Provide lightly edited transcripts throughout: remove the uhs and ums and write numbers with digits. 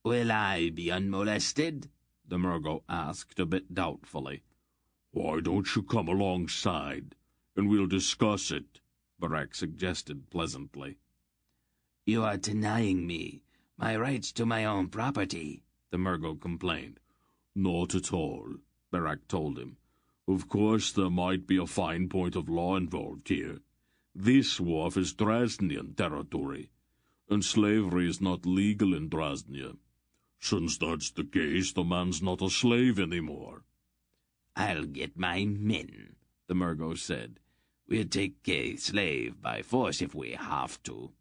"Will I be unmolested?" the Murgo asked a bit doubtfully. "Why don't you come alongside, and we'll discuss it," Barak suggested pleasantly. "You are denying me my rights to my own property," the Murgo complained. "Not at all," Barak told him. "Of course there might be a fine point of law involved here. This wharf is Drasnian territory, and slavery is not legal in Drasnia. Since that's the case, the man's not a slave anymore." "I'll get my men," the Murgo said. "We'll take a slave by force if we have to."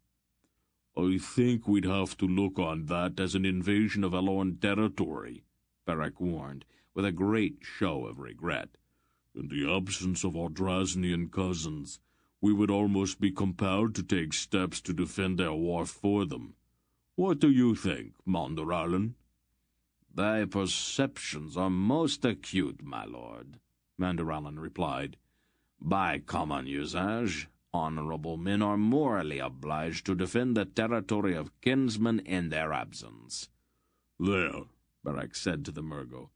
"I think we'd have to look on that as an invasion of Elorn territory," Barak warned, with a great show of regret. "In the absence of our Drasnian cousins, we would almost be compelled to take steps to defend their wharf for them. What do you think, Mandaralin?" "Thy perceptions are most acute, my lord," Mandaralin replied. "By common usage, honorable men are morally obliged to defend the territory of kinsmen in their absence." "There," Barak said to the Murgo.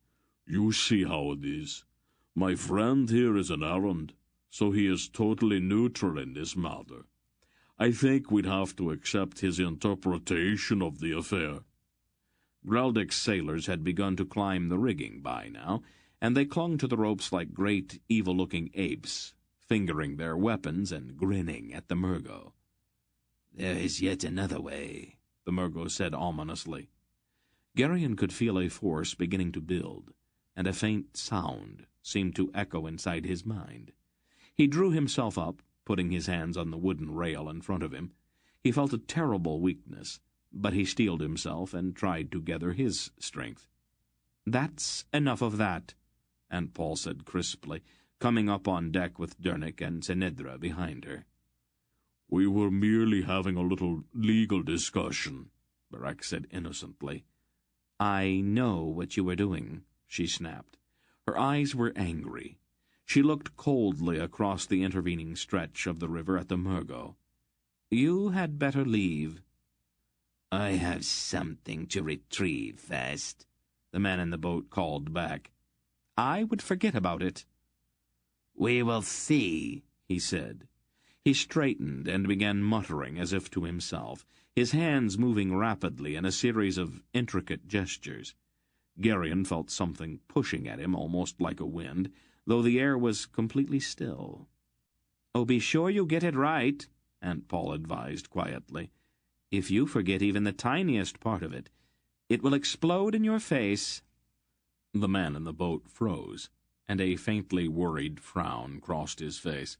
"You see how it is. My friend here is an errand, so he is totally neutral in this matter. I think we'd have to accept his interpretation of the affair." Graldic's sailors had begun to climb the rigging by now, and they clung to the ropes like great, evil-looking apes, fingering their weapons and grinning at the Murgo. "There is yet another way," the Murgo said ominously. Garion could feel a force beginning to build, and a faint sound seemed to echo inside his mind. He drew himself up, putting his hands on the wooden rail in front of him. He felt a terrible weakness, but he steeled himself and tried to gather his strength. "That's enough of that," Aunt Paul said crisply, coming up on deck with Dernick and Senedra behind her. "We were merely having a little legal discussion," Barak said innocently. "I know what you were doing," she snapped. Her eyes were angry. She looked coldly across the intervening stretch of the river at the Murgo. "You had better leave." "I have something to retrieve first," the man in the boat called back. "I would forget about it." "We will see," he said. He straightened and began muttering as if to himself, his hands moving rapidly in a series of intricate gestures. Garion felt something pushing at him almost like a wind, though the air was completely still. "Oh, be sure you get it right," Aunt Paul advised quietly. "If you forget even the tiniest part of it, it will explode in your face." The man in the boat froze, and a faintly worried frown crossed his face.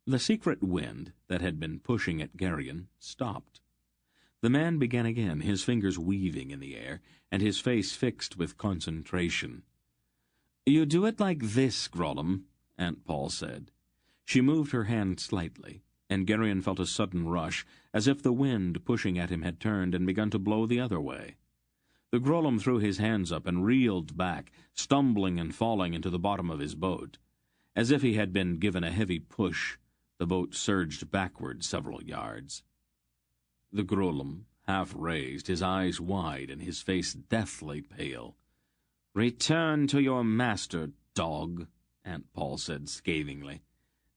The secret wind that had been pushing at Garion stopped. The man began again, his fingers weaving in the air, and his face fixed with concentration. "You do it like this, Grollum," Aunt Paul said. She moved her hand slightly, and Garion felt a sudden rush, as if the wind pushing at him had turned and begun to blow the other way. The Grollum threw his hands up and reeled back, stumbling and falling into the bottom of his boat. As if he had been given a heavy push, the boat surged backward several yards. The Grollum, half raised, his eyes wide and his face deathly pale. "Return to your master, dog," Aunt Paul said scathingly.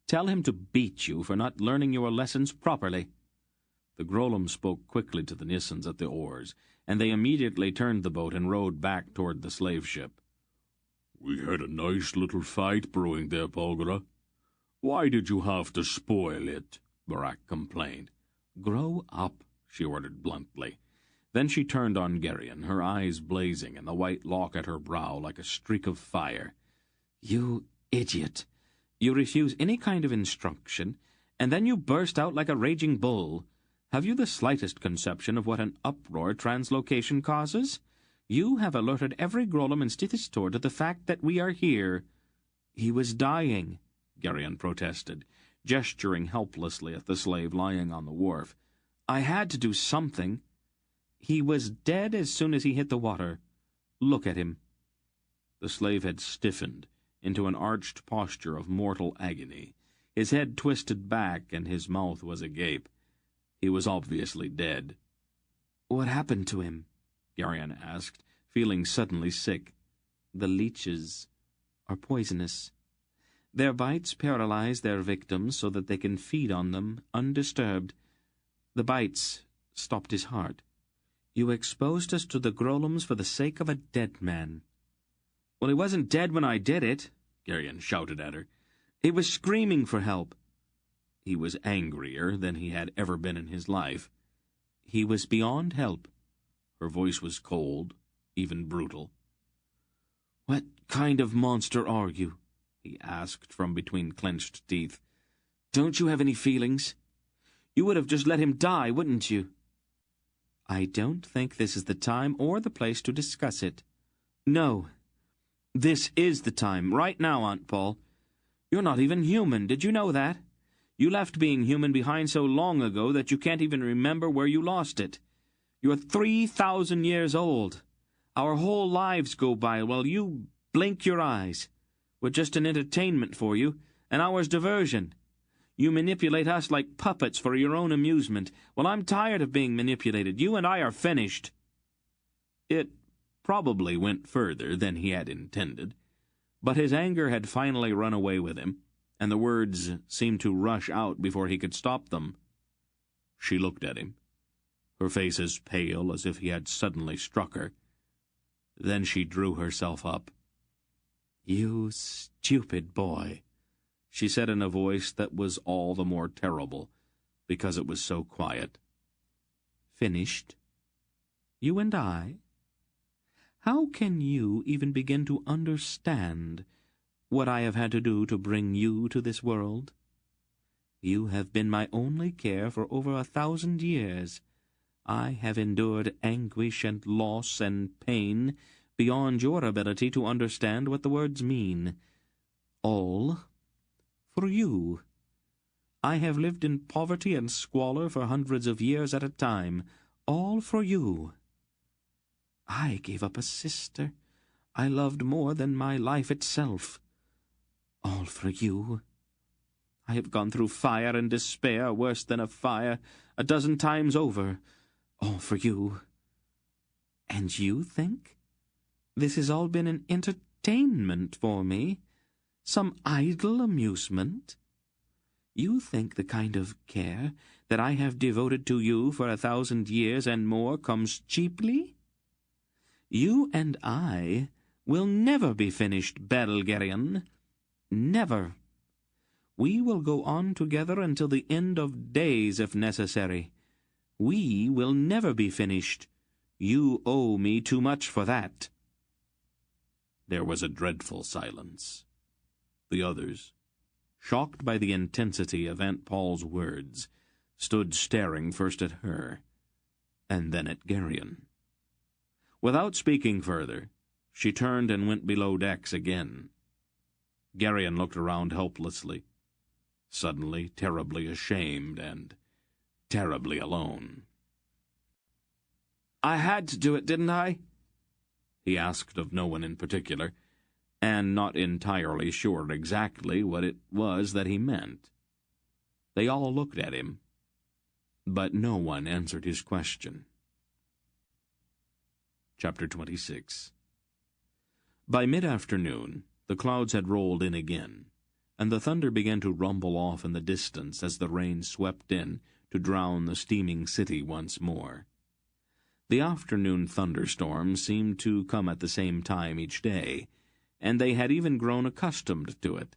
"Tell him to beat you for not learning your lessons properly." The Grollum spoke quickly to the Nissans at the oars, and they immediately turned the boat and rowed back toward the slave ship. "We had a nice little fight brewing there, Polgara. Why did you have to spoil it?" Barak complained. "Grow up," she ordered bluntly. Then she turned on Garion, her eyes blazing and the white lock at her brow like a streak of fire. "You idiot! You refuse any kind of instruction, and then you burst out like a raging bull. Have you the slightest conception of what an uproar translocation causes? You have alerted every Grollum in Stithis to the fact that we are here." "He was dying," Garion protested, gesturing helplessly at the slave lying on the wharf. "I had to do something. He was dead as soon as he hit the water. Look at him." The slave had stiffened into an arched posture of mortal agony, his head twisted back and his mouth was agape. He was obviously dead. "What happened to him?" Garion asked, feeling suddenly sick. "The leeches are poisonous. Their bites paralyze their victims so that they can feed on them undisturbed. The bites stopped his heart. You exposed us to the Grolums for the sake of a dead man." "Well, he wasn't dead when I did it," Garion shouted at her. "He was screaming for help." He was angrier than he had ever been in his life. He was beyond help. Her voice was cold, even brutal. "What kind of monster are you?" he asked from between clenched teeth. "Don't you have any feelings? You would have just let him die, wouldn't you?" "I don't think this is the time or the place to discuss it." "No, this is the time, right now, Aunt Paul. You're not even human, did you know that? You left being human behind so long ago that you can't even remember where you lost it. You're 3,000 years old. Our whole lives go by while you blink your eyes. We're just an entertainment for you, an hour's diversion. You manipulate us like puppets for your own amusement. Well, I'm tired of being manipulated. You and I are finished." It probably went further than he had intended, but his anger had finally run away with him, and the words seemed to rush out before he could stop them. She looked at him, her face as pale as if he had suddenly struck her. Then she drew herself up. "You stupid boy," she said in a voice that was all the more terrible because it was so quiet. "Finished? You and I? How can you even begin to understand what I have had to do to bring you to this world? You have been my only care for over 1,000 years. I have endured anguish and loss and pain beyond your ability to understand what the words mean. All for you. I have lived in poverty and squalor for hundreds of years at a time, all for you. I gave up a sister I loved more than my life itself, all for you. I have gone through fire and despair worse than a fire 12 times over, all for you. And you think this has all been an entertainment for me, some idle amusement? You think the kind of care that I have devoted to you for 1,000 years and more comes cheaply? You and I will never be finished, Belgarion. Never. We will go on together until the end of days, if necessary. We will never be finished. You owe me too much for that." There was a dreadful silence. The others, shocked by the intensity of Aunt Paul's words, stood staring first at her, and then at Garion. Without speaking further, she turned and went below decks again. Garion looked around helplessly, suddenly terribly ashamed and terribly alone. "I had to do it, didn't I?" he asked of no one in particular, and not entirely sure exactly what it was that he meant. They all looked at him, but no one answered his question. Chapter 26. By mid-afternoon, the clouds had rolled in again, and the thunder began to rumble off in the distance as the rain swept in to drown the steaming city once more. The afternoon thunderstorms seemed to come at the same time each day, and they had even grown accustomed to it.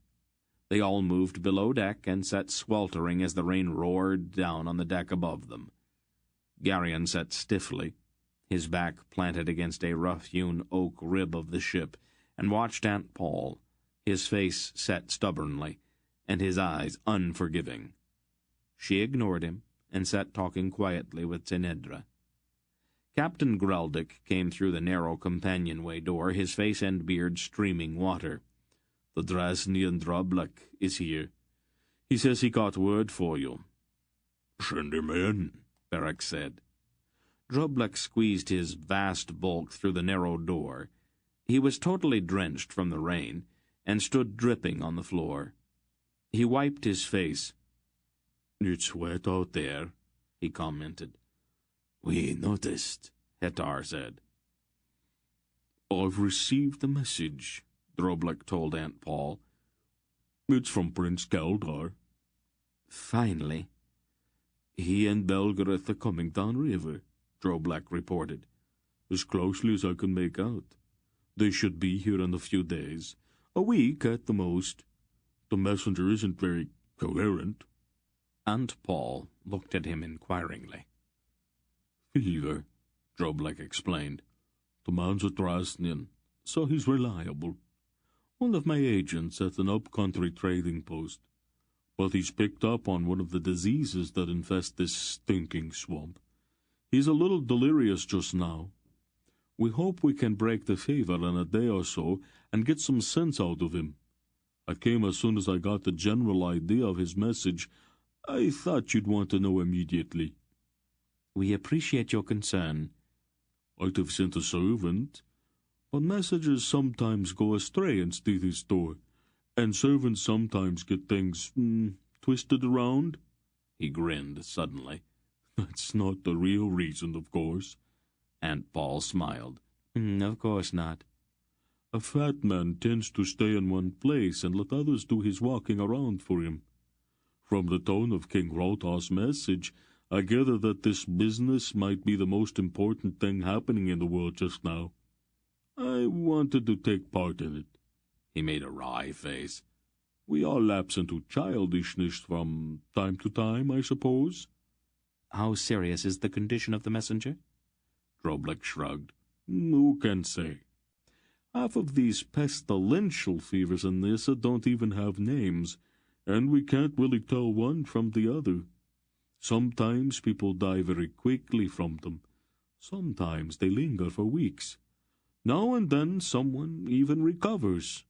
They all moved below deck and sat sweltering as the rain roared down on the deck above them. Garion sat stiffly, his back planted against a rough-hewn oak rib of the ship, and watched Aunt Paul, his face set stubbornly, and his eyes unforgiving. She ignored him, and sat talking quietly with Tenedra. Captain Greldick came through the narrow companionway door, his face and beard streaming water. "The Drasnian Droblek is here. He says he got word for you." "Send him in," Beric said. Droblek squeezed his vast bulk through the narrow door. He was totally drenched from the rain, and stood dripping on the floor. He wiped his face. "It's wet out there," he commented. "We noticed," Hetar said. I've received the message, Droblek told Aunt Paul. It's from Prince Galdar. Finally. He and Belgariad are coming downriver, Droblek reported, as closely as I can make out. They should be here in a few days, a week at the most. The messenger isn't very coherent. Aunt Paul looked at him inquiringly. Fever, Droblek explained. The man's a Drasnian, so he's reliable. One of my agents at an up-country trading post. But he's picked up on one of the diseases that infest this stinking swamp. He's a little delirious just now. We hope we can break the fever in a day or so and get some sense out of him. I came as soon as I got the general idea of his message. I thought you'd want to know immediately. We appreciate your concern. I'd have sent a servant, but messages sometimes go astray in Steedy's store, and servants sometimes get things twisted around. He grinned suddenly. That's not the real reason, of course. Aunt Paul smiled. Of course not. A fat man tends to stay in one place and let others do his walking around for him. From the tone of King Rotar's message, I gather that this business might be the most important thing happening in the world just now. I wanted to take part in it. He made a wry face. We all lapse into childishness from time to time, I suppose. How serious is the condition of the messenger? Droblek shrugged. Who can say? Half of these pestilential fevers in Nyssa don't even have names, and we can't really tell one from the other. Sometimes people die very quickly from them. Sometimes they linger for weeks. Now and then someone even recovers.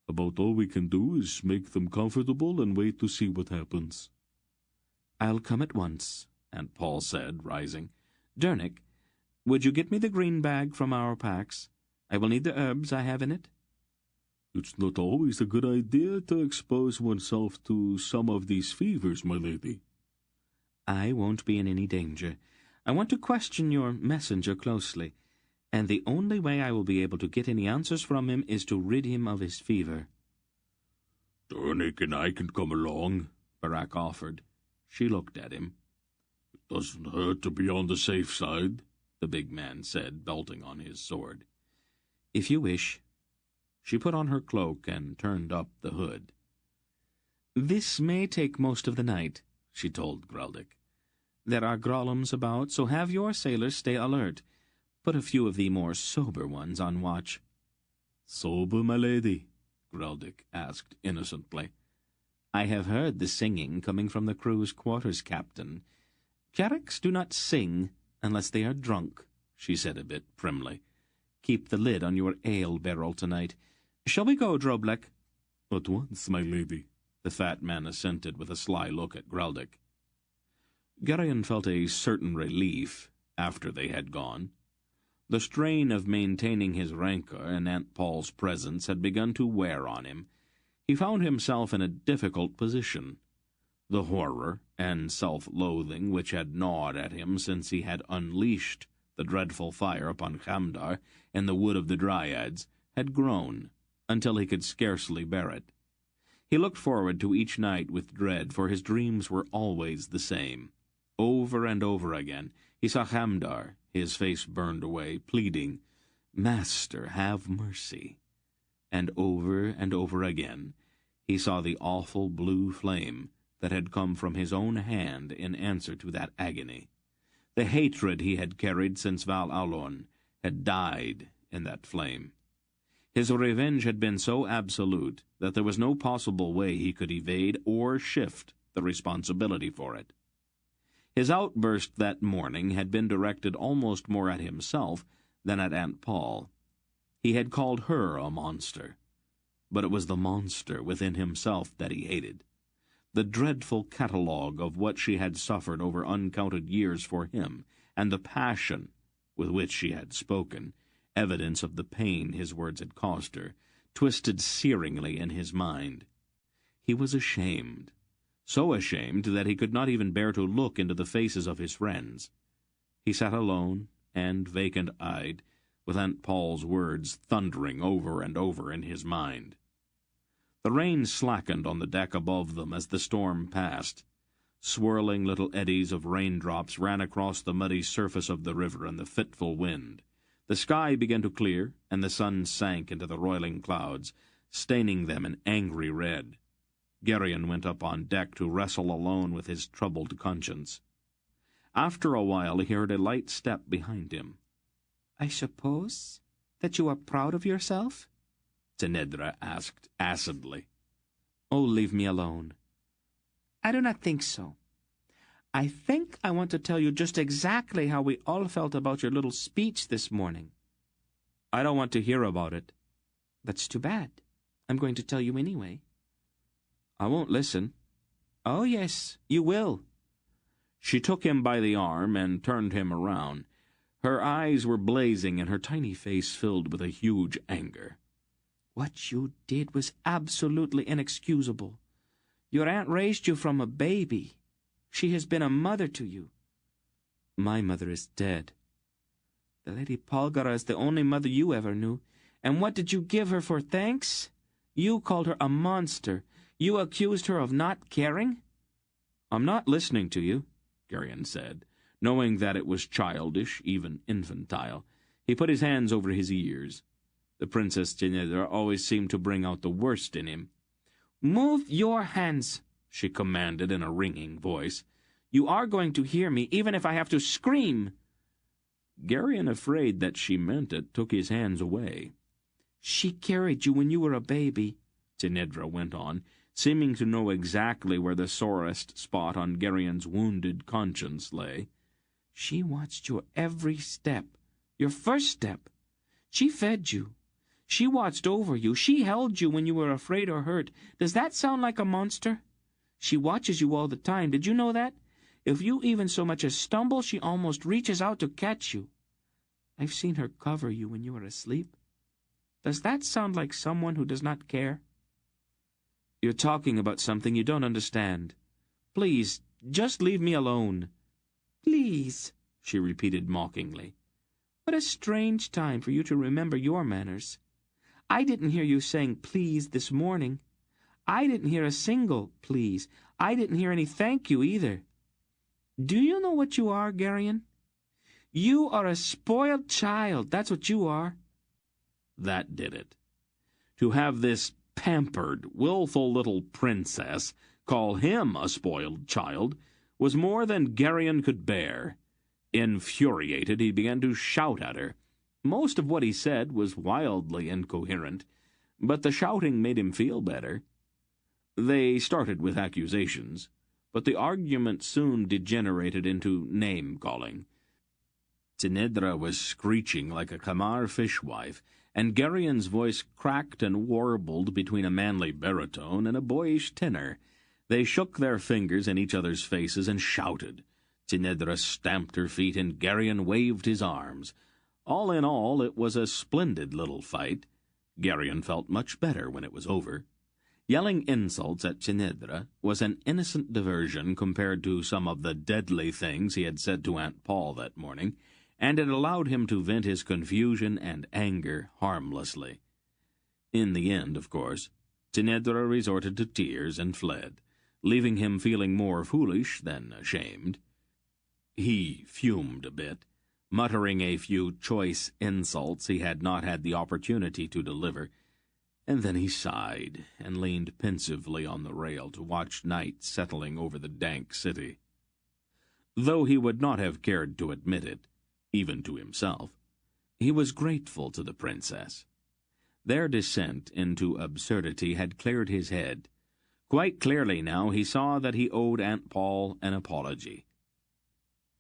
About all we can do is make them comfortable and wait to see what happens. I'll come at once, Aunt Paul said, rising. Dernick, would you get me the green bag from our packs? I will need the herbs I have in it. It's not always a good idea to expose oneself to some of these fevers, my lady. I won't be in any danger. I want to question your messenger closely, and the only way I will be able to get any answers from him is to rid him of his fever. Dernick and I can come along, Barak offered. She looked at him. It doesn't hurt to be on the safe side, the big man said, belting on his sword. If you wish. She put on her cloak and turned up the hood. This may take most of the night, she told Greldick. There are Grollems about, so have your sailors stay alert. Put a few of the more sober ones on watch. Sober, my lady? Greldick asked innocently. I have heard the singing coming from the crew's quarters, Captain. Carracks do not sing unless they are drunk, she said a bit primly. Keep the lid on your ale barrel tonight. Shall we go, Droblek? At once, my lady, the fat man assented with a sly look at Greldick. Garion felt a certain relief after they had gone. The strain of maintaining his rancor in Aunt Paul's presence had begun to wear on him. He found himself in a difficult position. The horror and self-loathing which had gnawed at him since he had unleashed the dreadful fire upon Khamdar in the Wood of the Dryads had grown until he could scarcely bear it. He looked forward to each night with dread, for his dreams were always the same. Over and over again he saw Khamdar, his face burned away, pleading, "Master, have mercy." And over again he saw the awful blue flame that had come from his own hand in answer to that agony. The hatred he had carried since Val Alon had died in that flame. His revenge had been so absolute that there was no possible way he could evade or shift the responsibility for it. His outburst that morning had been directed almost more at himself than at Aunt Paul. He had called her a monster, but it was the monster within himself that he hated. The dreadful catalogue of what she had suffered over uncounted years for him, and the passion with which she had spoken, evidence of the pain his words had caused her, twisted searingly in his mind. He was ashamed, so ashamed that he could not even bear to look into the faces of his friends. He sat alone and vacant-eyed, with Aunt Paul's words thundering over and over in his mind. The rain slackened on the deck above them as the storm passed. Swirling little eddies of raindrops ran across the muddy surface of the river in the fitful wind. The sky began to clear, and the sun sank into the roiling clouds, staining them an angry red. Garion went up on deck to wrestle alone with his troubled conscience. After a while he heard a light step behind him. "I suppose that you are proud of yourself?" Tinedra asked acidly. "Oh, leave me alone." "I do not think so. I think I want to tell you just exactly how we all felt about your little speech this morning." "I don't want to hear about it." "That's too bad. I'm going to tell you anyway." "I won't listen." "Oh, yes, you will." She took him by the arm and turned him around. Her eyes were blazing and her tiny face filled with a huge anger. "What you did was absolutely inexcusable. Your aunt raised you from a baby. She has been a mother to you." "My mother is dead." "The Lady Belgariad is the only mother you ever knew. And what did you give her for thanks? You called her a monster. You accused her of not caring." "I'm not listening to you," Garion said, knowing that it was childish, even infantile. He put his hands over his ears. The Princess Tinedra always seemed to bring out the worst in him. "Move your hands," she commanded in a ringing voice. "You are going to hear me, even if I have to scream." Garion, afraid that she meant it, took his hands away. "She carried you when you were a baby," Tinedra went on, seeming to know exactly where the sorest spot on Garion's wounded conscience lay. "She watched your every step, your first step. She fed you. She watched over you. She held you when you were afraid or hurt. Does that sound like a monster? She watches you all the time. Did you know that? If you even so much as stumble, she almost reaches out to catch you. I've seen her cover you when you were asleep. Does that sound like someone who does not care?" "You're talking about something you don't understand. Please, just leave me alone." "Please," she repeated mockingly. "What a strange time for you to remember your manners. I didn't hear you saying please this morning. I didn't hear a single please. I didn't hear any thank you either. Do you know what you are, Garion? You are a spoiled child, that's what you are." That did it. To have this pampered, willful little princess call him a spoiled child was more than Garion could bear. Infuriated, he began to shout at her. Most of what he said was wildly incoherent, but the shouting made him feel better. They started with accusations, but the argument soon degenerated into name-calling. Tinedra was screeching like a Kamar fishwife, and Garion's voice cracked and warbled between a manly baritone and a boyish tenor. They shook their fingers in each other's faces and shouted. Tinedra stamped her feet, and Garion waved his arms. All in all, it was a splendid little fight. Garion felt much better when it was over. Yelling insults at Tinedra was an innocent diversion compared to some of the deadly things he had said to Aunt Paul that morning, and it allowed him to vent his confusion and anger harmlessly. In the end, of course, Tinedra resorted to tears and fled, leaving him feeling more foolish than ashamed. He fumed a bit, muttering a few choice insults he had not had the opportunity to deliver, and then he sighed and leaned pensively on the rail to watch night settling over the dank city. Though he would not have cared to admit it, even to himself, he was grateful to the princess. Their descent into absurdity had cleared his head. Quite clearly now he saw that he owed Aunt Paul an apology.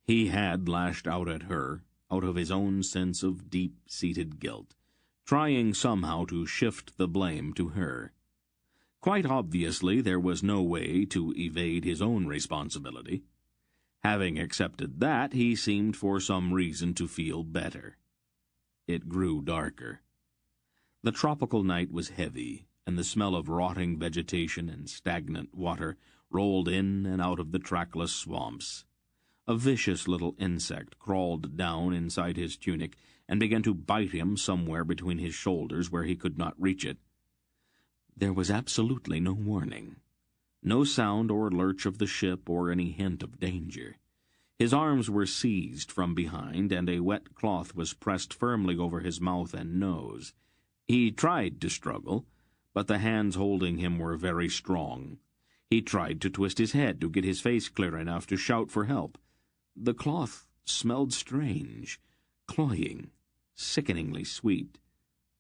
He had lashed out at her out of his own sense of deep-seated guilt, trying somehow to shift the blame to her. Quite obviously there was no way to evade his own responsibility. Having accepted that, he seemed for some reason to feel better. It grew darker. The tropical night was heavy, and the smell of rotting vegetation and stagnant water rolled in and out of the trackless swamps. A vicious little insect crawled down inside his tunic and began to bite him somewhere between his shoulders where he could not reach it. There was absolutely no warning. No sound or lurch of the ship or any hint of danger. His arms were seized from behind, and a wet cloth was pressed firmly over his mouth and nose. He tried to struggle, but the hands holding him were very strong. He tried to twist his head to get his face clear enough to shout for help. The cloth smelled strange, cloying, sickeningly sweet,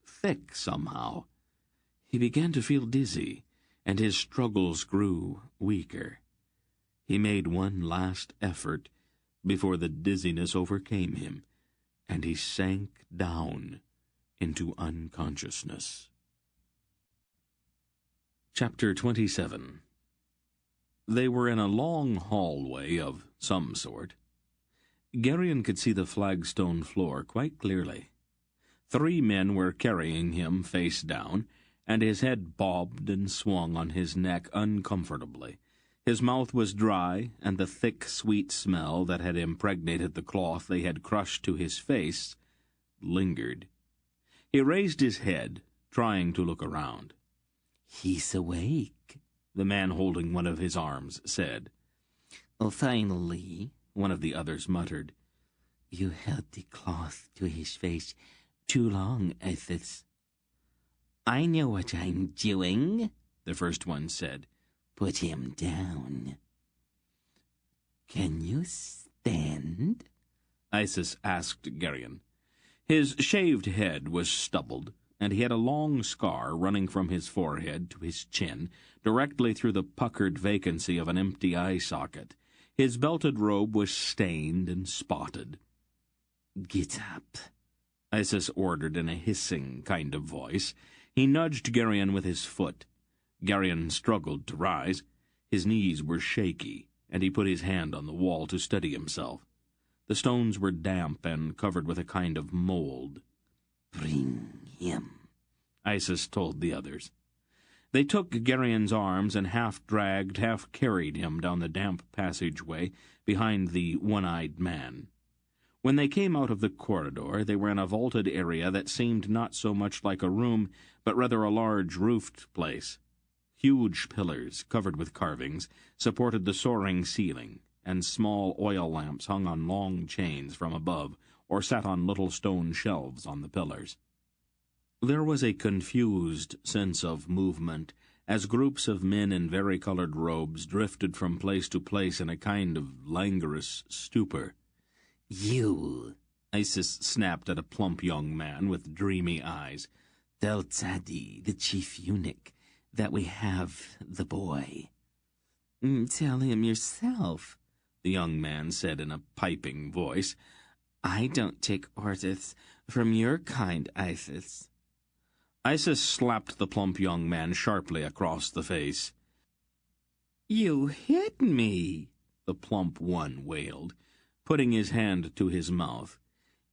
thick somehow. He began to feel dizzy, and his struggles grew weaker. He made one last effort before the dizziness overcame him, and he sank down into unconsciousness. Chapter 27. They were in a long hallway of some sort. Garion could see the flagstone floor quite clearly. 3 men were carrying him face down, and his head bobbed and swung on his neck uncomfortably. His mouth was dry, and the thick, sweet smell that had impregnated the cloth they had crushed to his face lingered. He raised his head, trying to look around. "He's awake," the man holding one of his arms said. "Oh, finally," one of the others muttered. "You held the cloth to his face too long, Ethis." "I know what I'm doing," the first one said. "Put him down." "Can you stand?" Isis asked Garion. His shaved head was stubbled, and he had a long scar running from his forehead to his chin, directly through the puckered vacancy of an empty eye socket. His belted robe was stained and spotted. "Get up," Isis ordered in a hissing kind of voice. He nudged Garion with his foot. Garion struggled to rise. His knees were shaky, and he put his hand on the wall to steady himself. The stones were damp and covered with a kind of mold. "Bring him," Isis told the others. They took Garion's arms and half-dragged, half-carried him down the damp passageway behind the one-eyed man. When they came out of the corridor, they were in a vaulted area that seemed not so much like a room, but rather a large roofed place. Huge pillars, covered with carvings, supported the soaring ceiling, and small oil lamps hung on long chains from above, or sat on little stone shelves on the pillars. There was a confused sense of movement, as groups of men in varicolored robes drifted from place to place in a kind of languorous stupor. "You," Isis snapped at a plump young man with dreamy eyes. "Tell Tzadi, the chief eunuch, that we have the boy." "Tell him yourself," the young man said in a piping voice. "I don't take orders from your kind, Isis." Isis slapped the plump young man sharply across the face. "You hit me," the plump one wailed, putting his hand to his mouth.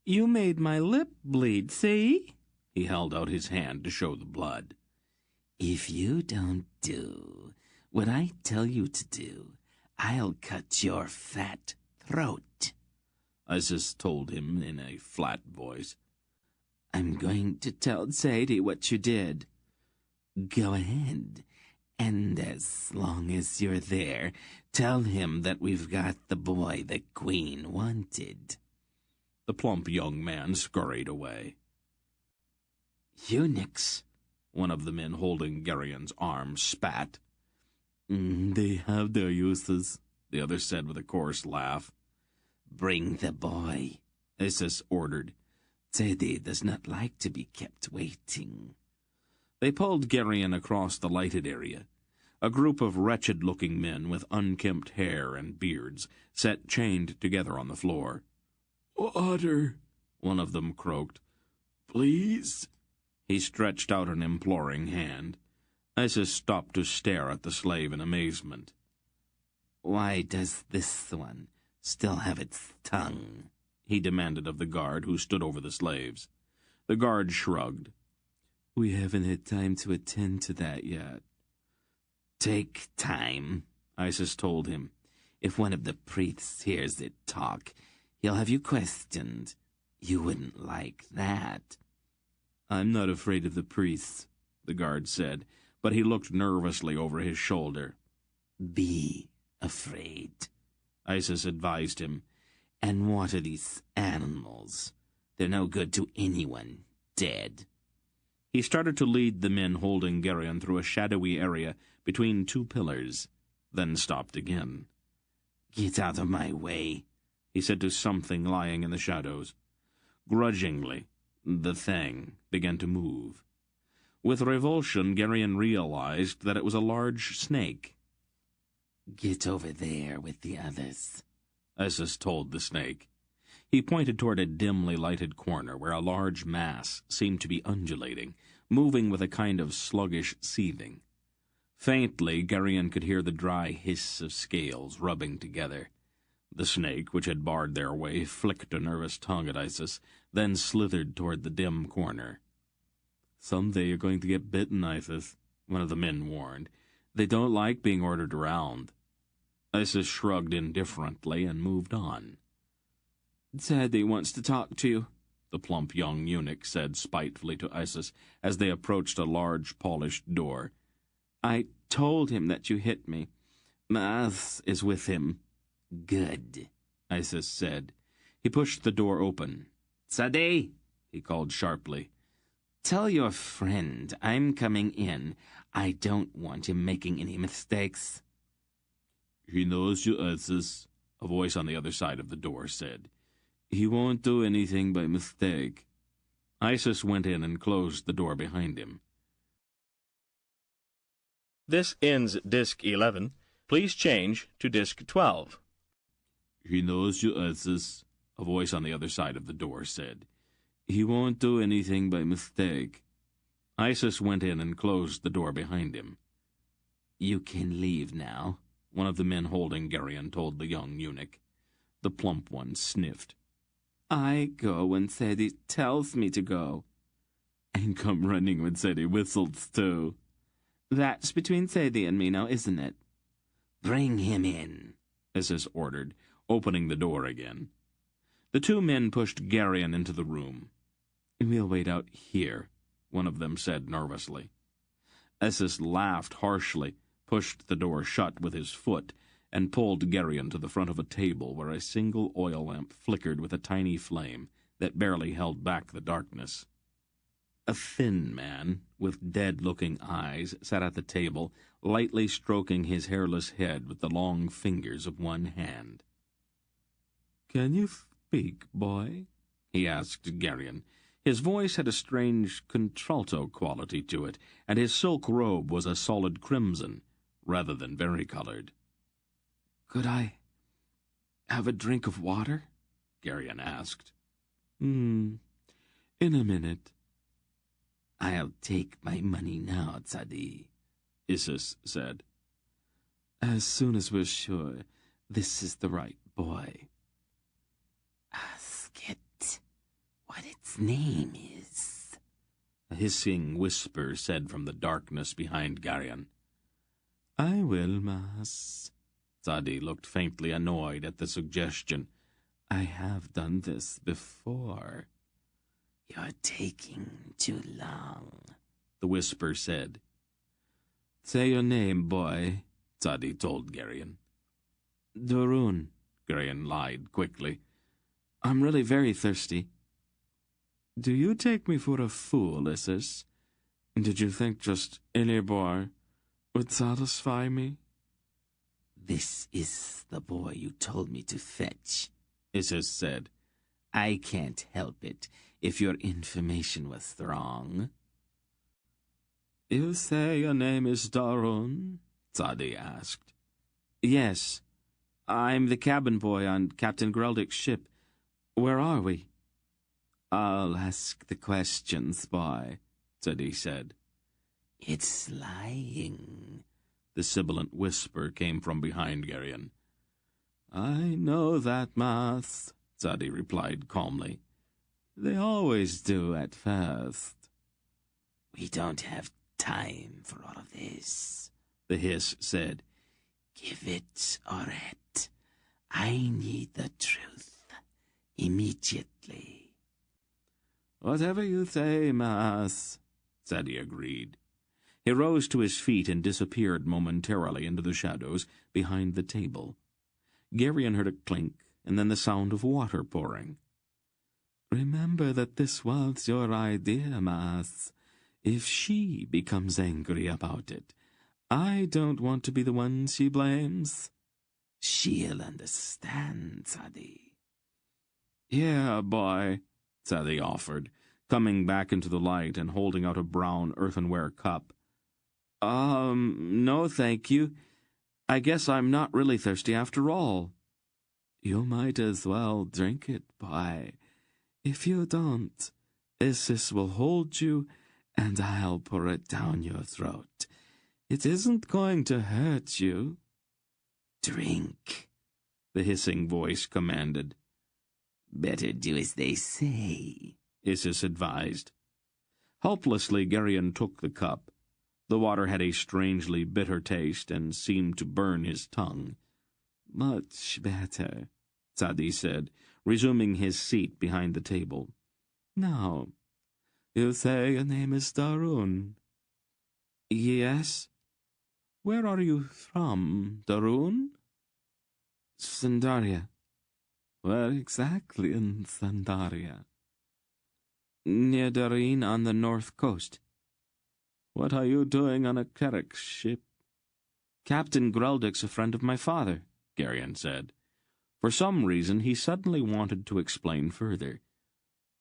"You made my lip bleed, see?" He held out his hand to show the blood. "If you don't do what I tell you to do, I'll cut your fat throat," Isis told him in a flat voice. "I'm going to tell Sadie what you did." "Go ahead, and as long as you're there, tell him that we've got the boy the Queen wanted." The plump young man scurried away. "Eunuchs," one of the men holding Garion's arm spat. "They have their uses," the other said with a coarse laugh. "Bring the boy," Isis ordered. "Sadie does not like to be kept waiting." They pulled Garion across the lighted area. A group of wretched-looking men with unkempt hair and beards sat chained together on the floor. "Water," one of them croaked. "Please." He stretched out an imploring hand. Isis stopped to stare at the slave in amazement. "Why does this one still have its tongue?" he demanded of the guard who stood over the slaves. The guard shrugged. "We haven't had time to attend to that yet." "Take time," Isis told him. "If one of the priests hears it talk, he'll have you questioned. You wouldn't like that. I'm not afraid of the priests, the guard said, but he looked nervously over his shoulder. Be afraid, Isis advised him. And what are these animals? They're no good to anyone dead. He started to lead the men holding Garion through a shadowy area between two pillars, then stopped again. Get out of my way, he said to something lying in the shadows. Grudgingly, the thing began to move. With revulsion, Garion realized that it was a large snake. Get over there with the others, Isis told the snake. He pointed toward a dimly lighted corner where a large mass seemed to be undulating, moving with a kind of sluggish seething. Faintly, Garion could hear the dry hiss of scales rubbing together. The snake, which had barred their way, flicked a nervous tongue at Isis, then slithered toward the dim corner. Someday you're going to get bitten, Isis, one of the men warned. They don't like being ordered around. Isis shrugged indifferently and moved on. Zadie wants to talk to you, the plump young eunuch said spitefully to Isis as they approached a large polished door. I told him that you hit me. Maas is with him. Good, Isis said. He pushed the door open. Zadie, he called sharply. Tell your friend I'm coming in. I don't want him making any mistakes. He knows you, Isis, a voice on the other side of the door said. He won't do anything by mistake. Isis went in and closed the door behind him. This ends Disc 11. Please change to Disc 12. He knows you, Isis, a voice on the other side of the door said. He won't do anything by mistake. Isis went in and closed the door behind him. You can leave now, one of the men holding Garion told the young eunuch. The plump one sniffed. I go when Sadie tells me to go. And come running when Sadie whistles, too. That's between Sadie and me now, isn't it? Bring him in, Isis ordered, opening the door again. The two men pushed Garion into the room. We'll wait out here, one of them said nervously. Isis laughed harshly, pushed the door shut with his foot, and pulled Garion to the front of a table where a single oil lamp flickered with a tiny flame that barely held back the darkness. A thin man, with dead-looking eyes, sat at the table, lightly stroking his hairless head with the long fingers of one hand. "Can you speak, boy?" he asked Garion. His voice had a strange contralto quality to it, and his silk robe was a solid crimson, rather than varicolored. "Could I have a drink of water?" Garion asked. In a minute." "I'll take my money now, Zadie," Isis said. "As soon as we're sure this is the right boy." "Ask it what its name is," A hissing whisper said from the darkness behind Garion. "I will, Mas." Zadie looked faintly annoyed at the suggestion. "I have done this before." "You're taking too long," the whisper said. "Say your name, boy," Zadie told Garion. "Dorun," Garion lied quickly. "I'm really very thirsty." "Do you take me for a fool, Isis? Did you think just any boy would satisfy me?" "This is the boy you told me to fetch," Isis said. "I can't help it if your information was wrong." "You say your name is Dorun?" Zadie asked. "Yes. I'm the cabin boy on Captain Greldick's ship. Where are we?" "I'll ask the questions, boy," Zadie said. "It's lying." The sibilant whisper came from behind Garion. "I know that, Mas," Zadie replied calmly. "They always do at first." "We don't have time for all of this," the hiss said. "Give it, Oret. I need the truth immediately." Whatever you say, Mas, Sadie agreed. He rose to his feet and disappeared momentarily into the shadows behind the table. Garion heard a clink, and then the sound of water pouring. Remember that this was your idea, Mas. If she becomes angry about it, I don't want to be the one she blames. She'll understand, Sadie. Yeah, boy, Sadie offered, coming back into the light and holding out a brown earthenware cup. No thank you. I guess I'm not really thirsty after all. You might as well drink it, boy. If you don't, Isis will hold you, and I'll pour it down your throat. It isn't going to hurt you. Drink, the hissing voice commanded. Better do as they say, Isis advised. Helplessly, Garion took the cup. The water had a strangely bitter taste and seemed to burn his tongue. Much better, Sadie said, resuming his seat behind the table. Now, you say your name is Darun. Yes. Where are you from, Darun? Sandaria. Where exactly in Sandaria? Near Dareen on the north coast. What are you doing on a Kerek ship? Captain Greldick's a friend of my father, Garion said. For some reason, he suddenly wanted to explain further.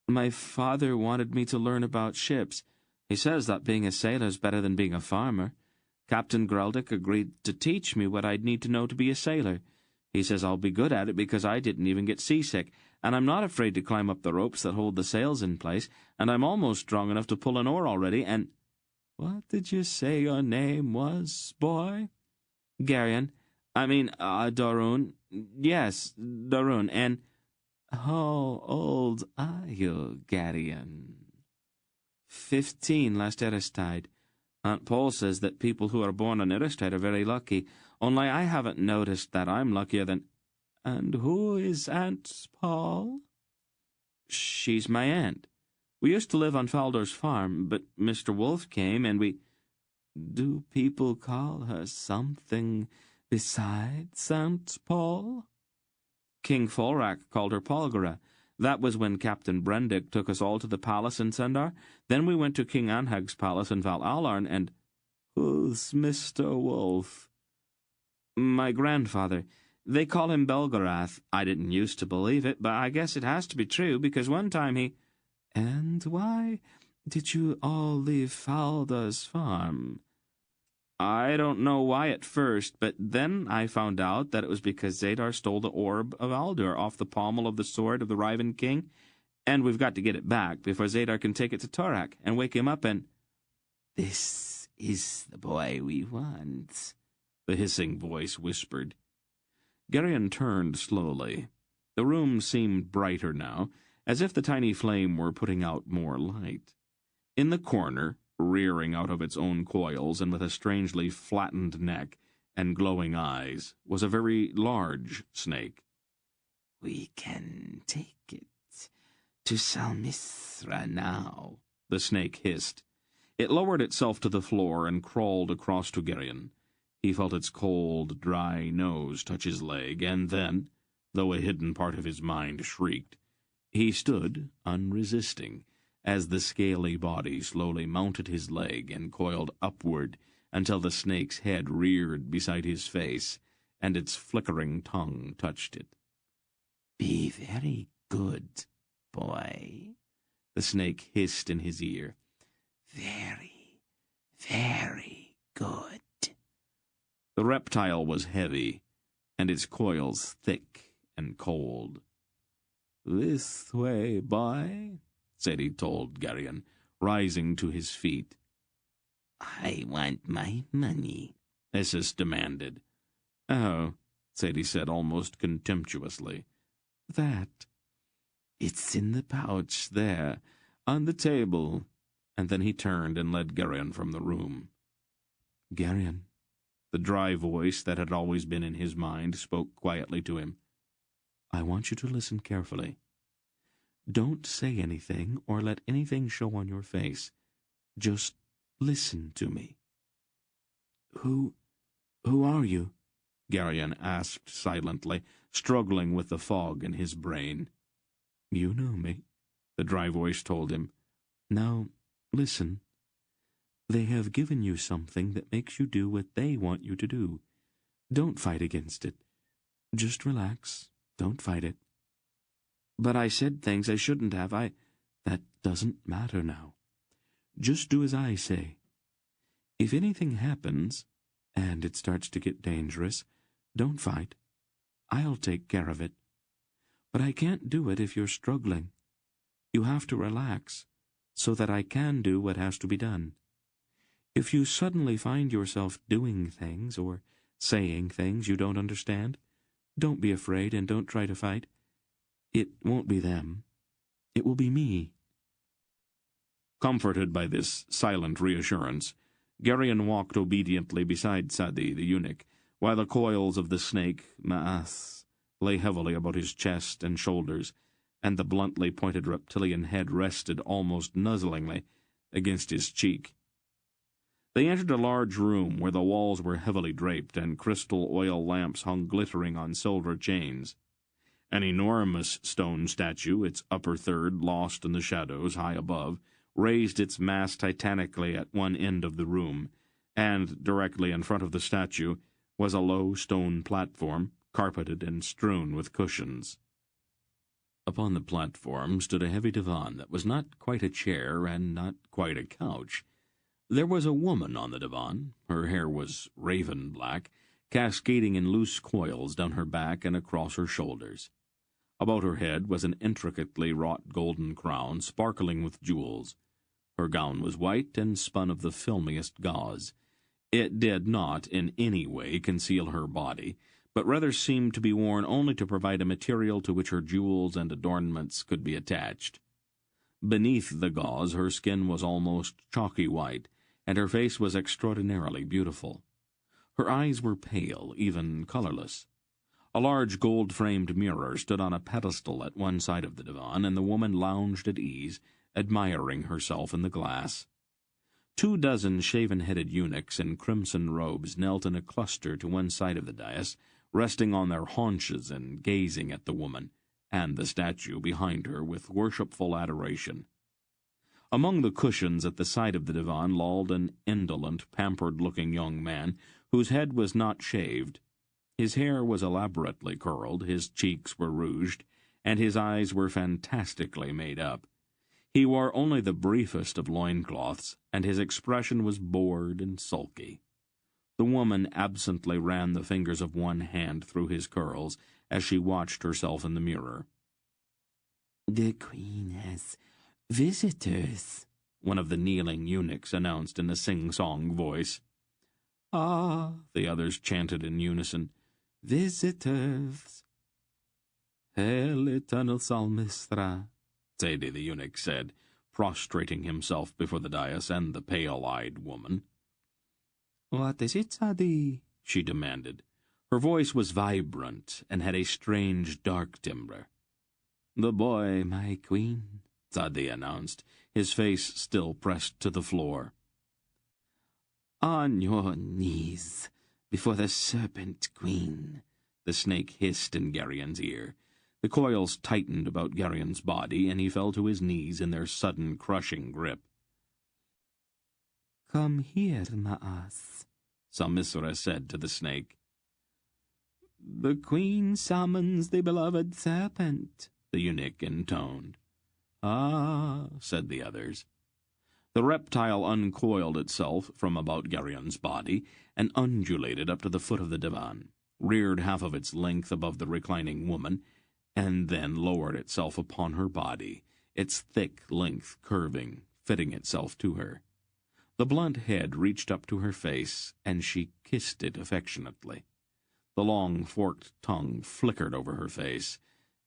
My father wanted me to learn about ships. He says that being a sailor is better than being a farmer. Captain Greldick agreed to teach me what I'd need to know to be a sailor. He says I'll be good at it because I didn't even get seasick, and I'm not afraid to climb up the ropes that hold the sails in place, and I'm almost strong enough to pull an oar already, and— What did you say your name was, boy? Garion. Darun. Yes, Darun. And how old are you, Garion? 15 last Eristide. Aunt Paul says that people who are born on Eristide are very lucky, only I haven't noticed that I'm luckier than— And who is Aunt Paul? She's my aunt. We used to live on Faldor's farm, but Mr. Wolf came and we— Do people call her something besides Aunt Paul? King Folrak called her Polgara. That was when Captain Brendick took us all to the palace in Sendar. Then we went to King Anhag's palace in Val Alarn, and— Who's Mr. Wolf? My grandfather. They call him Belgarath. I didn't used to believe it, but I guess it has to be true, because one time he— And why did you all leave Faldor's farm? I don't know why at first, but then I found out that it was because Zadar stole the orb of Aldur off the pommel of the sword of the Riven King, and we've got to get it back before Zadar can take it to Torak and wake him up and— This is the boy we want, the hissing voice whispered. Garion turned slowly. The room seemed brighter now, as if the tiny flame were putting out more light. In the corner, rearing out of its own coils and with a strangely flattened neck and glowing eyes, was a very large snake. We can take it to Salmisra now, the snake hissed. It lowered itself to the floor and crawled across to Garion. He felt its cold, dry nose touch his leg, and then, though a hidden part of his mind shrieked, he stood unresisting, as the scaly body slowly mounted his leg and coiled upward until the snake's head reared beside his face, and its flickering tongue touched it. Be very good, boy, the snake hissed in his ear. Very, very good. The reptile was heavy, and its coils thick and cold. This way, boy, Sadie told Garion, rising to his feet. I want my money, Isis demanded. Oh, Sadie said almost contemptuously. That. It's in the pouch there, on the table. And then he turned and led Garion from the room. Garion, the dry voice that had always been in his mind spoke quietly to him. I want you to listen carefully. Don't say anything or let anything show on your face. Just listen to me." Who are you?" Garion asked silently, struggling with the fog in his brain. "You know me," the dry voice told him. "Now, listen. They have given you something that makes you do what they want you to do. Don't fight against it. Just relax. Don't fight it." "But I said things I shouldn't have. That doesn't matter now. Just do as I say. If anything happens, and it starts to get dangerous, don't fight. I'll take care of it. But I can't do it if you're struggling. You have to relax, so that I can do what has to be done. If you suddenly find yourself doing things or saying things you don't understand, don't be afraid and don't try to fight. It won't be them. It will be me." Comforted by this silent reassurance, Garion walked obediently beside Sadi the eunuch, while the coils of the snake, Ma'as, lay heavily about his chest and shoulders, and the bluntly pointed reptilian head rested almost nuzzlingly against his cheek. They entered a large room where the walls were heavily draped and crystal oil lamps hung glittering on silver chains. An enormous stone statue, its upper third lost in the shadows high above, raised its mass titanically at one end of the room, and directly in front of the statue was a low stone platform, carpeted and strewn with cushions. Upon the platform stood a heavy divan that was not quite a chair and not quite a couch. There was a woman on the divan. Her hair was raven black, cascading in loose coils down her back and across her shoulders. About her head was an intricately wrought golden crown, sparkling with jewels. Her gown was white and spun of the filmiest gauze. It did not in any way conceal her body, but rather seemed to be worn only to provide a material to which her jewels and adornments could be attached. Beneath the gauze her skin was almost chalky white, and her face was extraordinarily beautiful. Her eyes were pale, even colorless. A large gold-framed mirror stood on a pedestal at one side of the divan, and the woman lounged at ease, admiring herself in the glass. 24 shaven-headed eunuchs in crimson robes knelt in a cluster to one side of the dais, resting on their haunches and gazing at the woman, and the statue behind her with worshipful adoration. Among the cushions at the side of the divan lolled an indolent, pampered-looking young man, whose head was not shaved. His hair was elaborately curled, his cheeks were rouged, and his eyes were fantastically made up. He wore only the briefest of loincloths, and his expression was bored and sulky. The woman absently ran the fingers of one hand through his curls as she watched herself in the mirror. "The Queen has visitors," one of the kneeling eunuchs announced in a sing-song voice. "Ah," the others chanted in unison. "Visitors." "Hail, eternal Salmistra," Sadi the eunuch said, prostrating himself before the dais and the pale-eyed woman. "What is it, Sadi?" she demanded. Her voice was vibrant and had a strange, dark timbre. "The boy, my queen," Sadi announced, his face still pressed to the floor. "On your knees before the serpent queen," the snake hissed in Garion's ear. The coils tightened about Garion's body, and he fell to his knees in their sudden, crushing grip. "Come here, Ma'as," Salmisra said to the snake. "The queen summons the beloved serpent," the eunuch intoned. "Ah," said the others. The reptile uncoiled itself from about Garion's body and undulated up to the foot of the divan, reared half of its length above the reclining woman, and then lowered itself upon her body, its thick length curving, fitting itself to her. The blunt head reached up to her face, and she kissed it affectionately. The long forked tongue flickered over her face,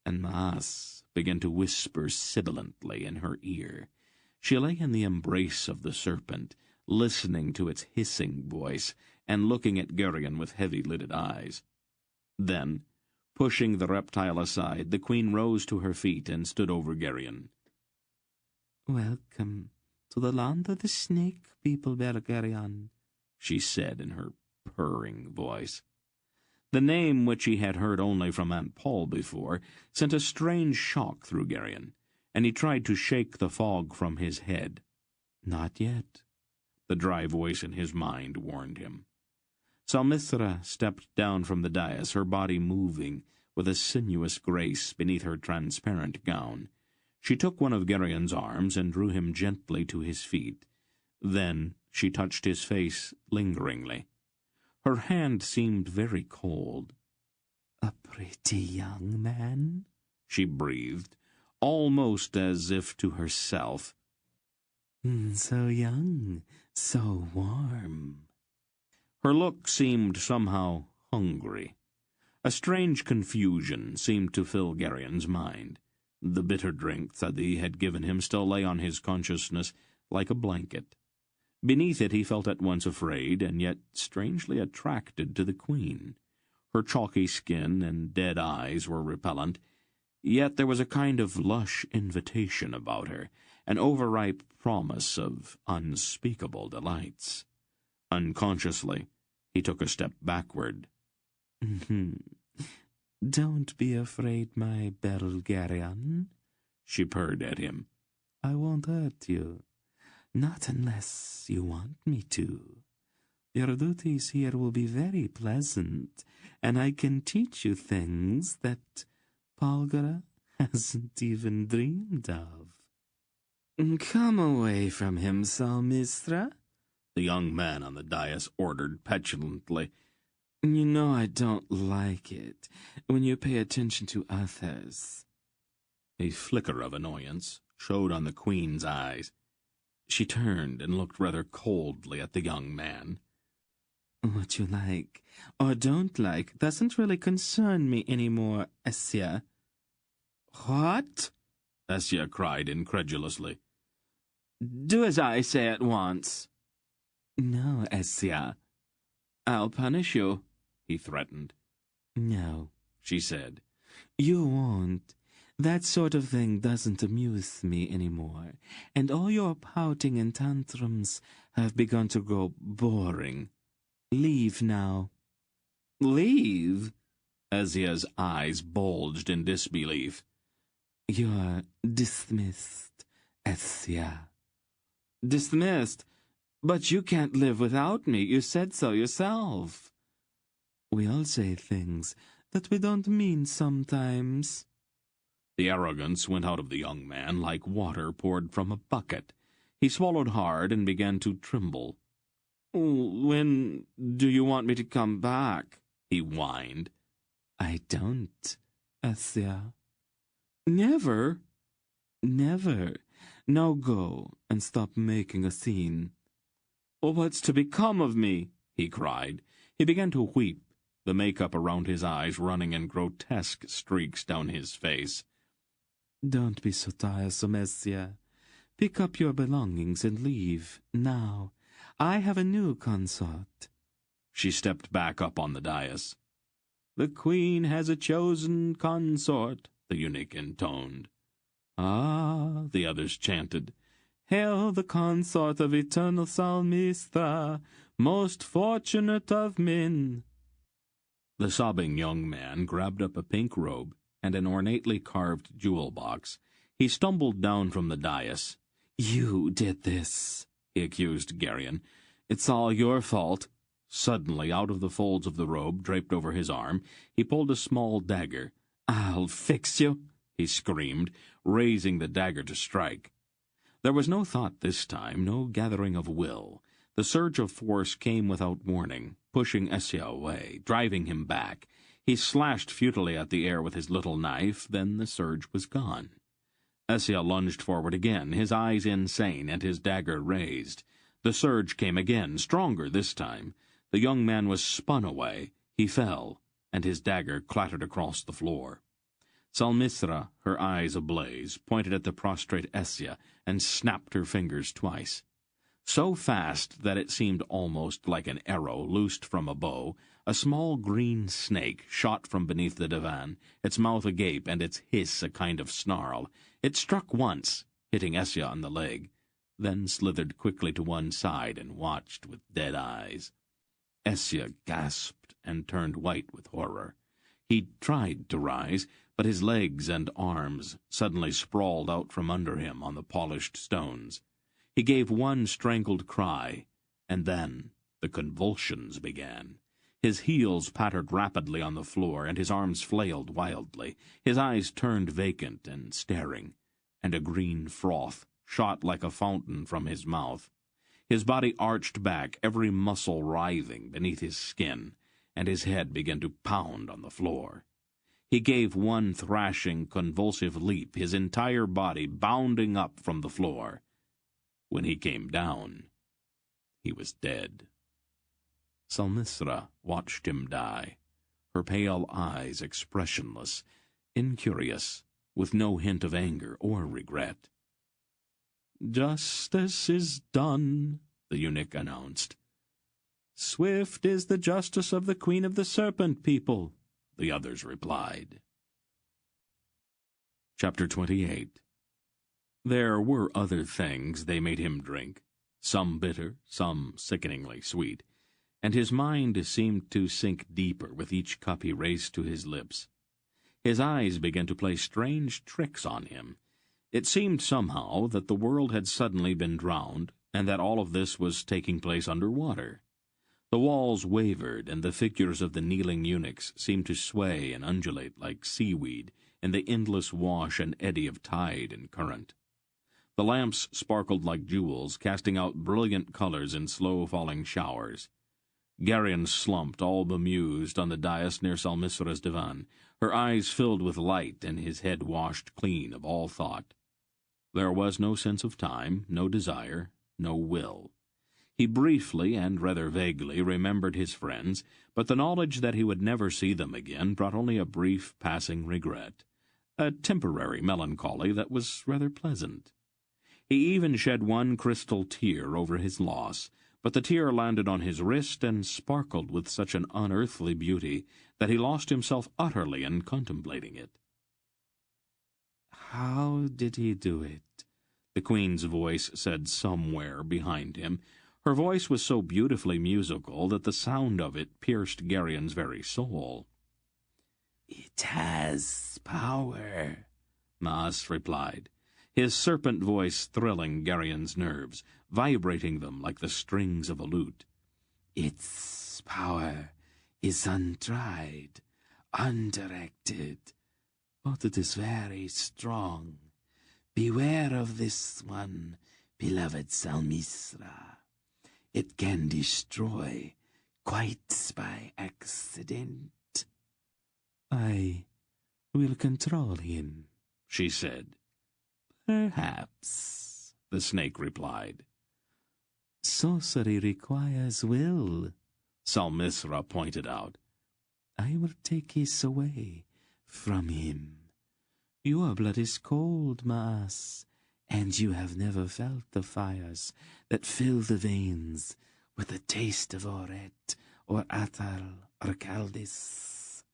and Ma'as began to whisper sibilantly in her ear. She lay in the embrace of the serpent, listening to its hissing voice, and looking at Garion with heavy-lidded eyes. Then, Pushing the reptile aside, the queen rose to her feet and stood over Garion. "Welcome to the land of the snake people, Belgariad," she said in her purring voice. The name, which he had heard only from Aunt Paul before, sent a strange shock through Garion, and he tried to shake the fog from his head. "Not yet," the dry voice in his mind warned him. Salmithra stepped down from the dais, her body moving with a sinuous grace beneath her transparent gown. She took one of Garion's arms and drew him gently to his feet. Then she touched his face lingeringly. Her hand seemed very cold. "A pretty young man," she breathed, almost as if to herself. "So young, so warm." Her look seemed somehow hungry. A strange confusion seemed to fill Garion's mind. The bitter drink Thadi had given him still lay on his consciousness like a blanket. Beneath it he felt at once afraid and yet strangely attracted to the queen. Her chalky skin and dead eyes were repellent, yet there was a kind of lush invitation about her, an overripe promise of unspeakable delights. Unconsciously, he took a step backward. "Don't be afraid, my Belgariad," she purred at him. "I won't hurt you. Not unless you want me to. Your duties here will be very pleasant, and I can teach you things that Palgara hasn't even dreamed of." "Come away from him, Salmithra," the young man on the dais ordered petulantly. "You know I don't like it when you pay attention to others." A flicker of annoyance showed on the queen's eyes. She turned and looked rather coldly at the young man. "What you like or don't like doesn't really concern me anymore, Essia." "What?" Essia cried incredulously. "Do as I say at once." "No, Essia." "I'll punish you," he threatened. "No," she said. "You won't. That sort of thing doesn't amuse me anymore, and all your pouting and tantrums have begun to grow boring. Leave now." "Leave?" Essia's eyes bulged in disbelief. "You're dismissed, Essia." "Dismissed? But you can't live without me. You said so yourself." "We all say things that we don't mean sometimes." The arrogance went out of the young man like water poured from a bucket. He swallowed hard and began to tremble. "When do you want me to come back?" he whined. "I don't, Essia." "Never?" "Never. Now go and stop making a scene." "What's to become of me?" he cried. He began to weep, the makeup around his eyes running in grotesque streaks down his face. "Don't be so tiresome, Essia. Pick up your belongings and leave, now. I have a new consort." She stepped back up on the dais. "The queen has a chosen consort," the eunuch intoned. "Ah," the others chanted. "Hail the consort of eternal Salmithra, most fortunate of men." The sobbing young man grabbed up a pink robe and an ornately carved jewel box. He stumbled down from the dais. "You did this," he accused Garion. "It's all your fault." Suddenly, out of the folds of the robe draped over his arm, he pulled a small dagger. "I'll fix you," he screamed, raising the dagger to strike. There was no thought this time, no gathering of will. The surge of force came without warning, pushing Essia away, driving him back. He slashed futilely at the air with his little knife, then the surge was gone. Essia lunged forward again, his eyes insane and his dagger raised. The surge came again, stronger this time. The young man was spun away. He fell, and his dagger clattered across the floor. Salmithra, her eyes ablaze, pointed at the prostrate Essia and snapped her fingers twice. So fast that it seemed almost like an arrow loosed from a bow, A small green snake shot from beneath the divan, its mouth agape and its hiss a kind of snarl. It struck once, hitting Essia on the leg, then slithered quickly to one side and watched with dead eyes. Essia gasped and turned white with horror. He tried to rise, but his legs and arms suddenly sprawled out from under him on the polished stones. He gave one strangled cry, and then the convulsions began. His heels pattered rapidly on the floor, and his arms flailed wildly. His eyes turned vacant and staring, and a green froth shot like a fountain from his mouth. His body arched back, every muscle writhing beneath his skin, and his head began to pound on the floor. He gave one thrashing, convulsive leap, his entire body bounding up from the floor. When he came down, he was dead. Salmithra watched him die, her pale eyes expressionless, incurious, with no hint of anger or regret. "Justice is done," the eunuch announced. "Swift is the justice of the Queen of the Serpent People," the others replied. Chapter 28. There were other things they made him drink, some bitter, some sickeningly sweet, and his mind seemed to sink deeper with each cup he raised to his lips. His eyes began to play strange tricks on him. It seemed somehow that the world had suddenly been drowned, and that all of this was taking place under water. The walls wavered, and the figures of the kneeling eunuchs seemed to sway and undulate like seaweed in the endless wash and eddy of tide and current. The lamps sparkled like jewels, casting out brilliant colors in slow-falling showers. Garion slumped, all bemused, on the dais near Salmithra's divan, her eyes filled with light and his head washed clean of all thought. There was no sense of time, no desire, no will. He briefly and rather vaguely remembered his friends, but the knowledge that he would never see them again brought only a brief passing regret, a temporary melancholy that was rather pleasant. He even shed one crystal tear over his loss, but the tear landed on his wrist and sparkled with such an unearthly beauty that he lost himself utterly in contemplating it. "How did he do it?" the Queen's voice said somewhere behind him. Her voice was so beautifully musical that the sound of it pierced Garion's very soul. "It has power," Maas replied, his serpent voice thrilling Garion's nerves, vibrating them like the strings of a lute. "Its power is untried, undirected, but it is very strong. Beware of this one, beloved Salmithra. It can destroy quite by accident." "I will control him," she said. "Perhaps," the snake replied. "Sorcery requires will," Salmithra pointed out. "I will take his away from him. Your blood is cold, Maas, and you have never felt the fires that fill the veins with the taste of Oret or Atal or Caldis.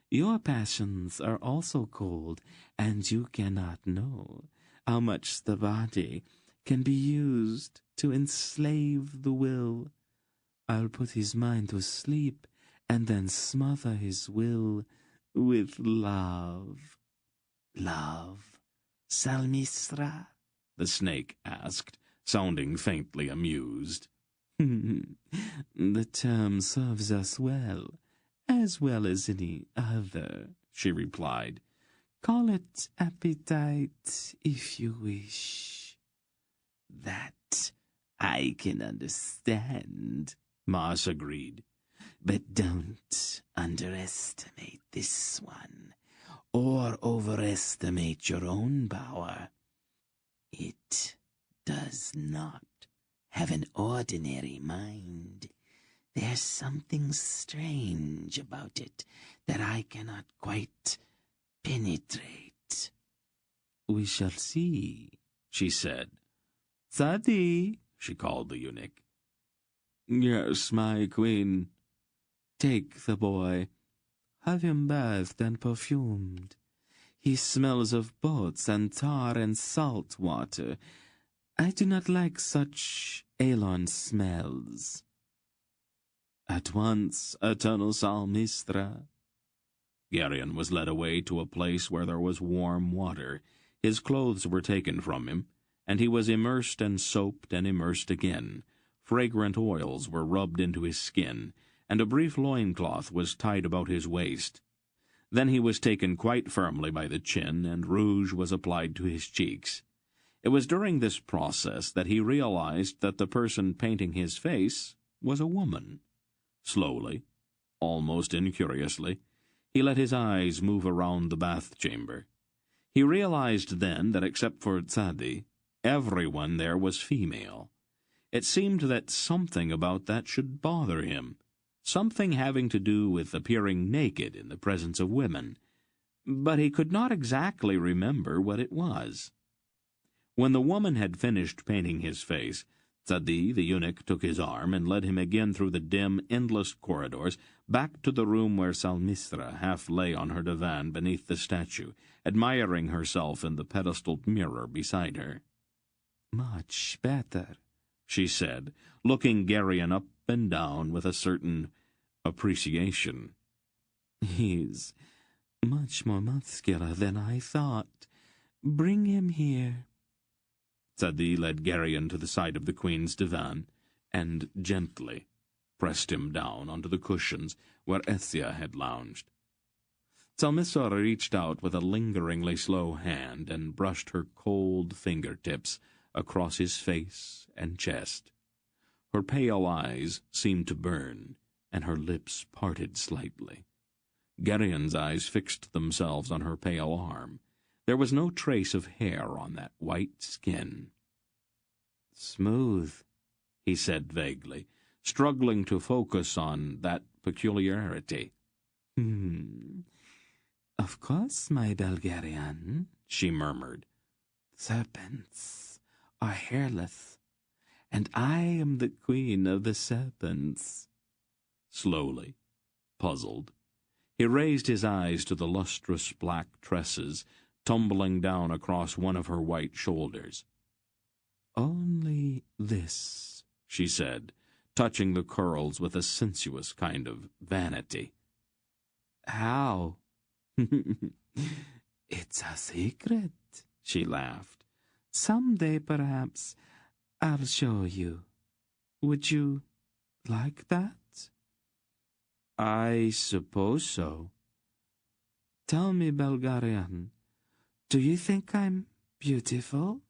Your passions are also cold, and you cannot know how much the body can be used to enslave the will. I'll put his mind to sleep and then smother his will with love." "Love, Salmithra?" the snake asked, sounding faintly amused. "The term serves us well as any other," she replied. "Call it appetite if you wish." "That I can understand," Maas agreed. "but don't underestimate this one, or overestimate your own power. It does not have an ordinary mind. There's something strange about it that I cannot quite penetrate." "We shall see," she said. "Sadi," she called the eunuch. "Yes, my queen." Take the boy. Have him bathed and perfumed. He smells of boats and tar and salt water. I do not like such alien smells. At once, eternal Salmistra. Garion was led away to a place where there was warm water. His clothes were taken from him, and he was immersed and soaped and immersed again. Fragrant oils were rubbed into his skin, and a brief loincloth was tied about his waist. Then he was taken quite firmly by the chin, and rouge was applied to his cheeks. It was during this process that he realized that the person painting his face was a woman. Slowly, almost incuriously, he let his eyes move around the bath chamber. He realized then that except for Tzadi, everyone there was female. It seemed that something about that should bother him, something having to do with appearing naked in the presence of women, but he could not exactly remember what it was. When the woman had finished painting his face, Tzadi, the eunuch, took his arm and led him again through the dim, endless corridors, back to the room where Salmistra half lay on her divan beneath the statue, admiring herself in the pedestaled mirror beside her. Much better, she said, looking Garion up and down with a certain appreciation. He's much more muscular than I thought. Bring him here. Tzadi led Garion to the side of the queen's divan, and gently pressed him down onto the cushions where Ethia had lounged. Salmistra reached out with a lingeringly slow hand and brushed her cold fingertips across his face and chest. Her pale eyes seemed to burn, and her lips parted slightly. Garion's eyes fixed themselves on her pale arm. There was no trace of hair on that white skin. Smooth, he said vaguely, struggling to focus on that peculiarity. Of course, my Belgarian, she murmured. Serpents are hairless, and I am the queen of the serpents. Slowly, puzzled, he raised his eyes to the lustrous black tresses tumbling down across one of her white shoulders. Only this, she said, touching the curls with a sensuous kind of vanity. How? It's a secret, she laughed. Someday, perhaps, I'll show you. Would you like that? I suppose so. Tell me, Belgarian, do you think I'm beautiful?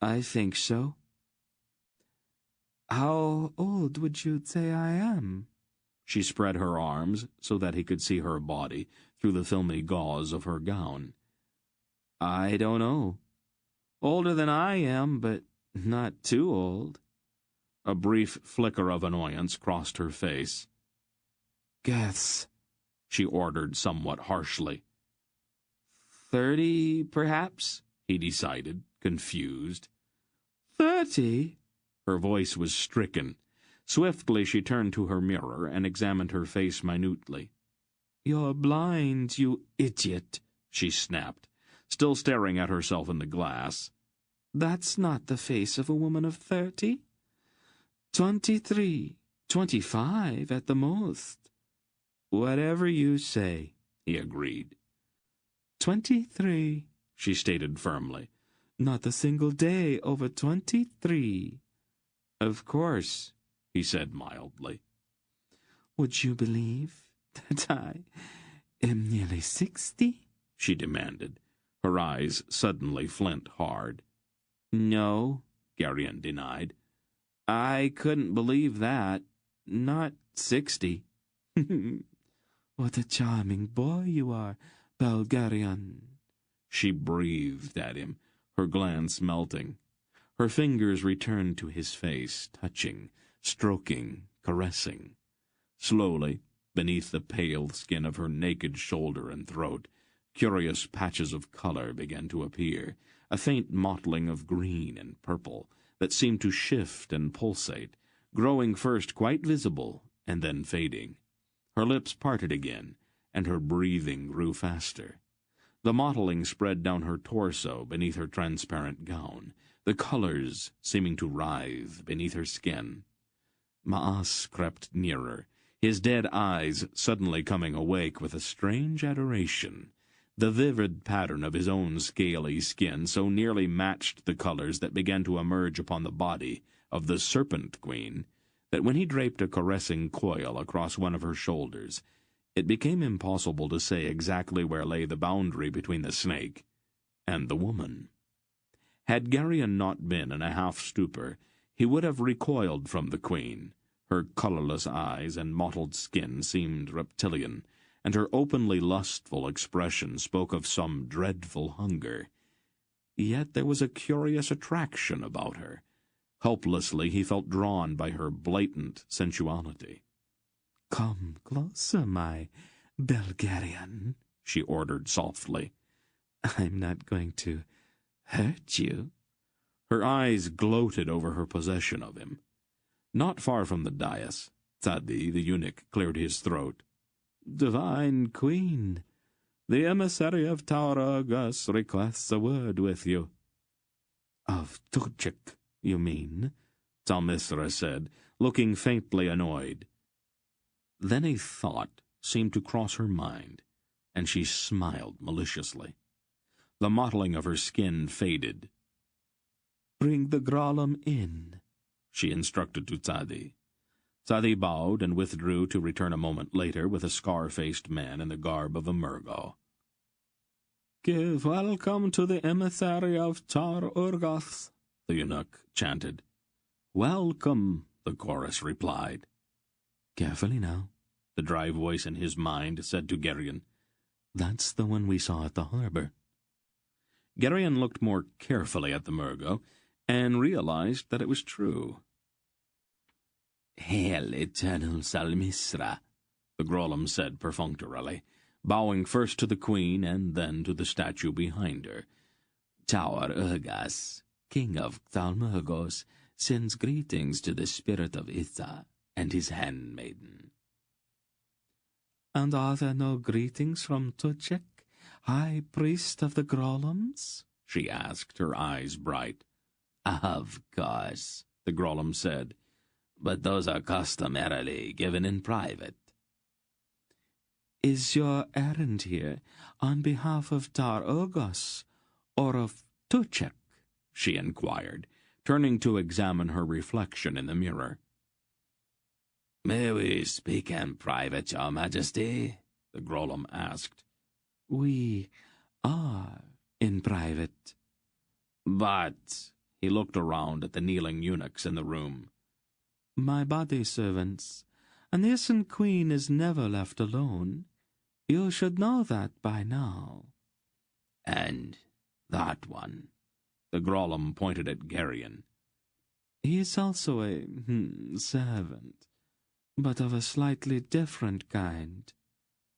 I think so. How old would you say I am? She spread her arms so that he could see her body through the filmy gauze of her gown. I don't know. Older than I am, but not too old. A brief flicker of annoyance crossed her face. Guess, she ordered somewhat harshly. 30, perhaps, he decided, confused. 30? Her voice was stricken. Swiftly she turned to her mirror and examined her face minutely. You're blind, you idiot, she snapped, still staring at herself in the glass. That's not the face of a woman of 30. 23, 25 at the most. Whatever you say, he agreed. 23, she stated firmly. Not a single day over 23. Of course, he said mildly. Would you believe that I am nearly 60? She demanded, her eyes suddenly flint hard. No, Garion denied. I couldn't believe that. Not 60. What a charming boy you are, Belgarian. She breathed at him, her glance melting. Her fingers returned to his face, touching, stroking, caressing. Slowly, beneath the pale skin of her naked shoulder and throat, curious patches of color began to appear, a faint mottling of green and purple that seemed to shift and pulsate, growing first quite visible and then fading. Her lips parted again, and her breathing grew faster. The mottling spread down her torso beneath her transparent gown, the colors seeming to writhe beneath her skin. Ma'as crept nearer, his dead eyes suddenly coming awake with a strange adoration. The vivid pattern of his own scaly skin so nearly matched the colors that began to emerge upon the body of the Serpent Queen that when he draped a caressing coil across one of her shoulders, it became impossible to say exactly where lay the boundary between the snake and the woman. Had Garion not been in a half-stupor, he would have recoiled from the queen. Her colorless eyes and mottled skin seemed reptilian, and her openly lustful expression spoke of some dreadful hunger. Yet there was a curious attraction about her. Helplessly he felt drawn by her blatant sensuality. "Come closer, my Belgarian," she ordered softly. "I'm not going to hurt you." Her eyes gloated over her possession of him. Not far from the dais, Tzadi, the eunuch, cleared his throat. "Divine Queen, the emissary of Tauragas requests a word with you." "Of Tuchik, you mean?" Talmisra said, looking faintly annoyed. Then a thought seemed to cross her mind, and she smiled maliciously. The mottling of her skin faded. "Bring the Grolem in," she instructed to Tzadi. Tzadi bowed and withdrew to return a moment later with a scar-faced man in the garb of a Murgo. "Give welcome to the emissary of Tar-Urgas," the eunuch chanted. "Welcome," the chorus replied. "Carefully now," the dry voice in his mind said to Garion. "That's the one we saw at the harbor." Garion looked more carefully at the Murgo and realized that it was true. "Hail, eternal Salmisra," the Grolem said perfunctorily, bowing first to the queen and then to the statue behind her. Taur-Urgas, king of Thalmurgos, sends greetings to the spirit of Itha and his handmaiden. "And are there no greetings from Tuchik, high priest of the Grolems?" she asked, her eyes bright. "Of course," the Grolem said, "but those are customarily given in private." "Is your errand here on behalf of Tar-Urgas or of Tuchik?" she inquired, turning to examine her reflection in the mirror. "May we speak in private, Your Majesty?" the Grolem asked. "We are in private." "But—" he looked around at the kneeling eunuchs in the room. "My body servants, and the Isen Queen is never left alone. You should know that by now." "And that one?" The Grolem pointed at Garion. "He is also a servant, but of a slightly different kind."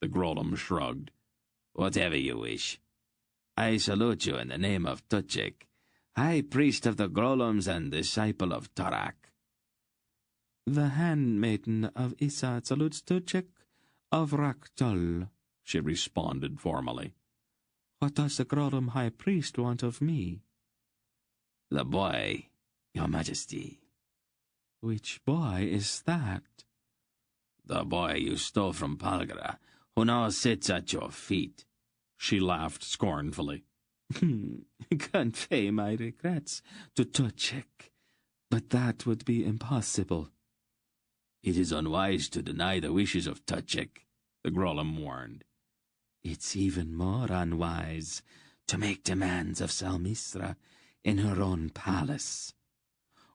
The Grolem shrugged. "Whatever you wish. I salute you in the name of Tuchik, high priest of the Grolems and disciple of Tarak." "The handmaiden of Issa salutes Tuchik of Raktol," she responded formally. "What does the Grolem high priest want of me?" "The boy, Your Majesty." "Which boy is that?" "The boy you stole from Palgra, who now sits at your feet." She laughed scornfully. "Convey my regrets to Tuchik, but that would be impossible." "It is unwise to deny the wishes of Tuchik," the Grolem warned. "It's even more unwise to make demands of Salmisra in her own palace.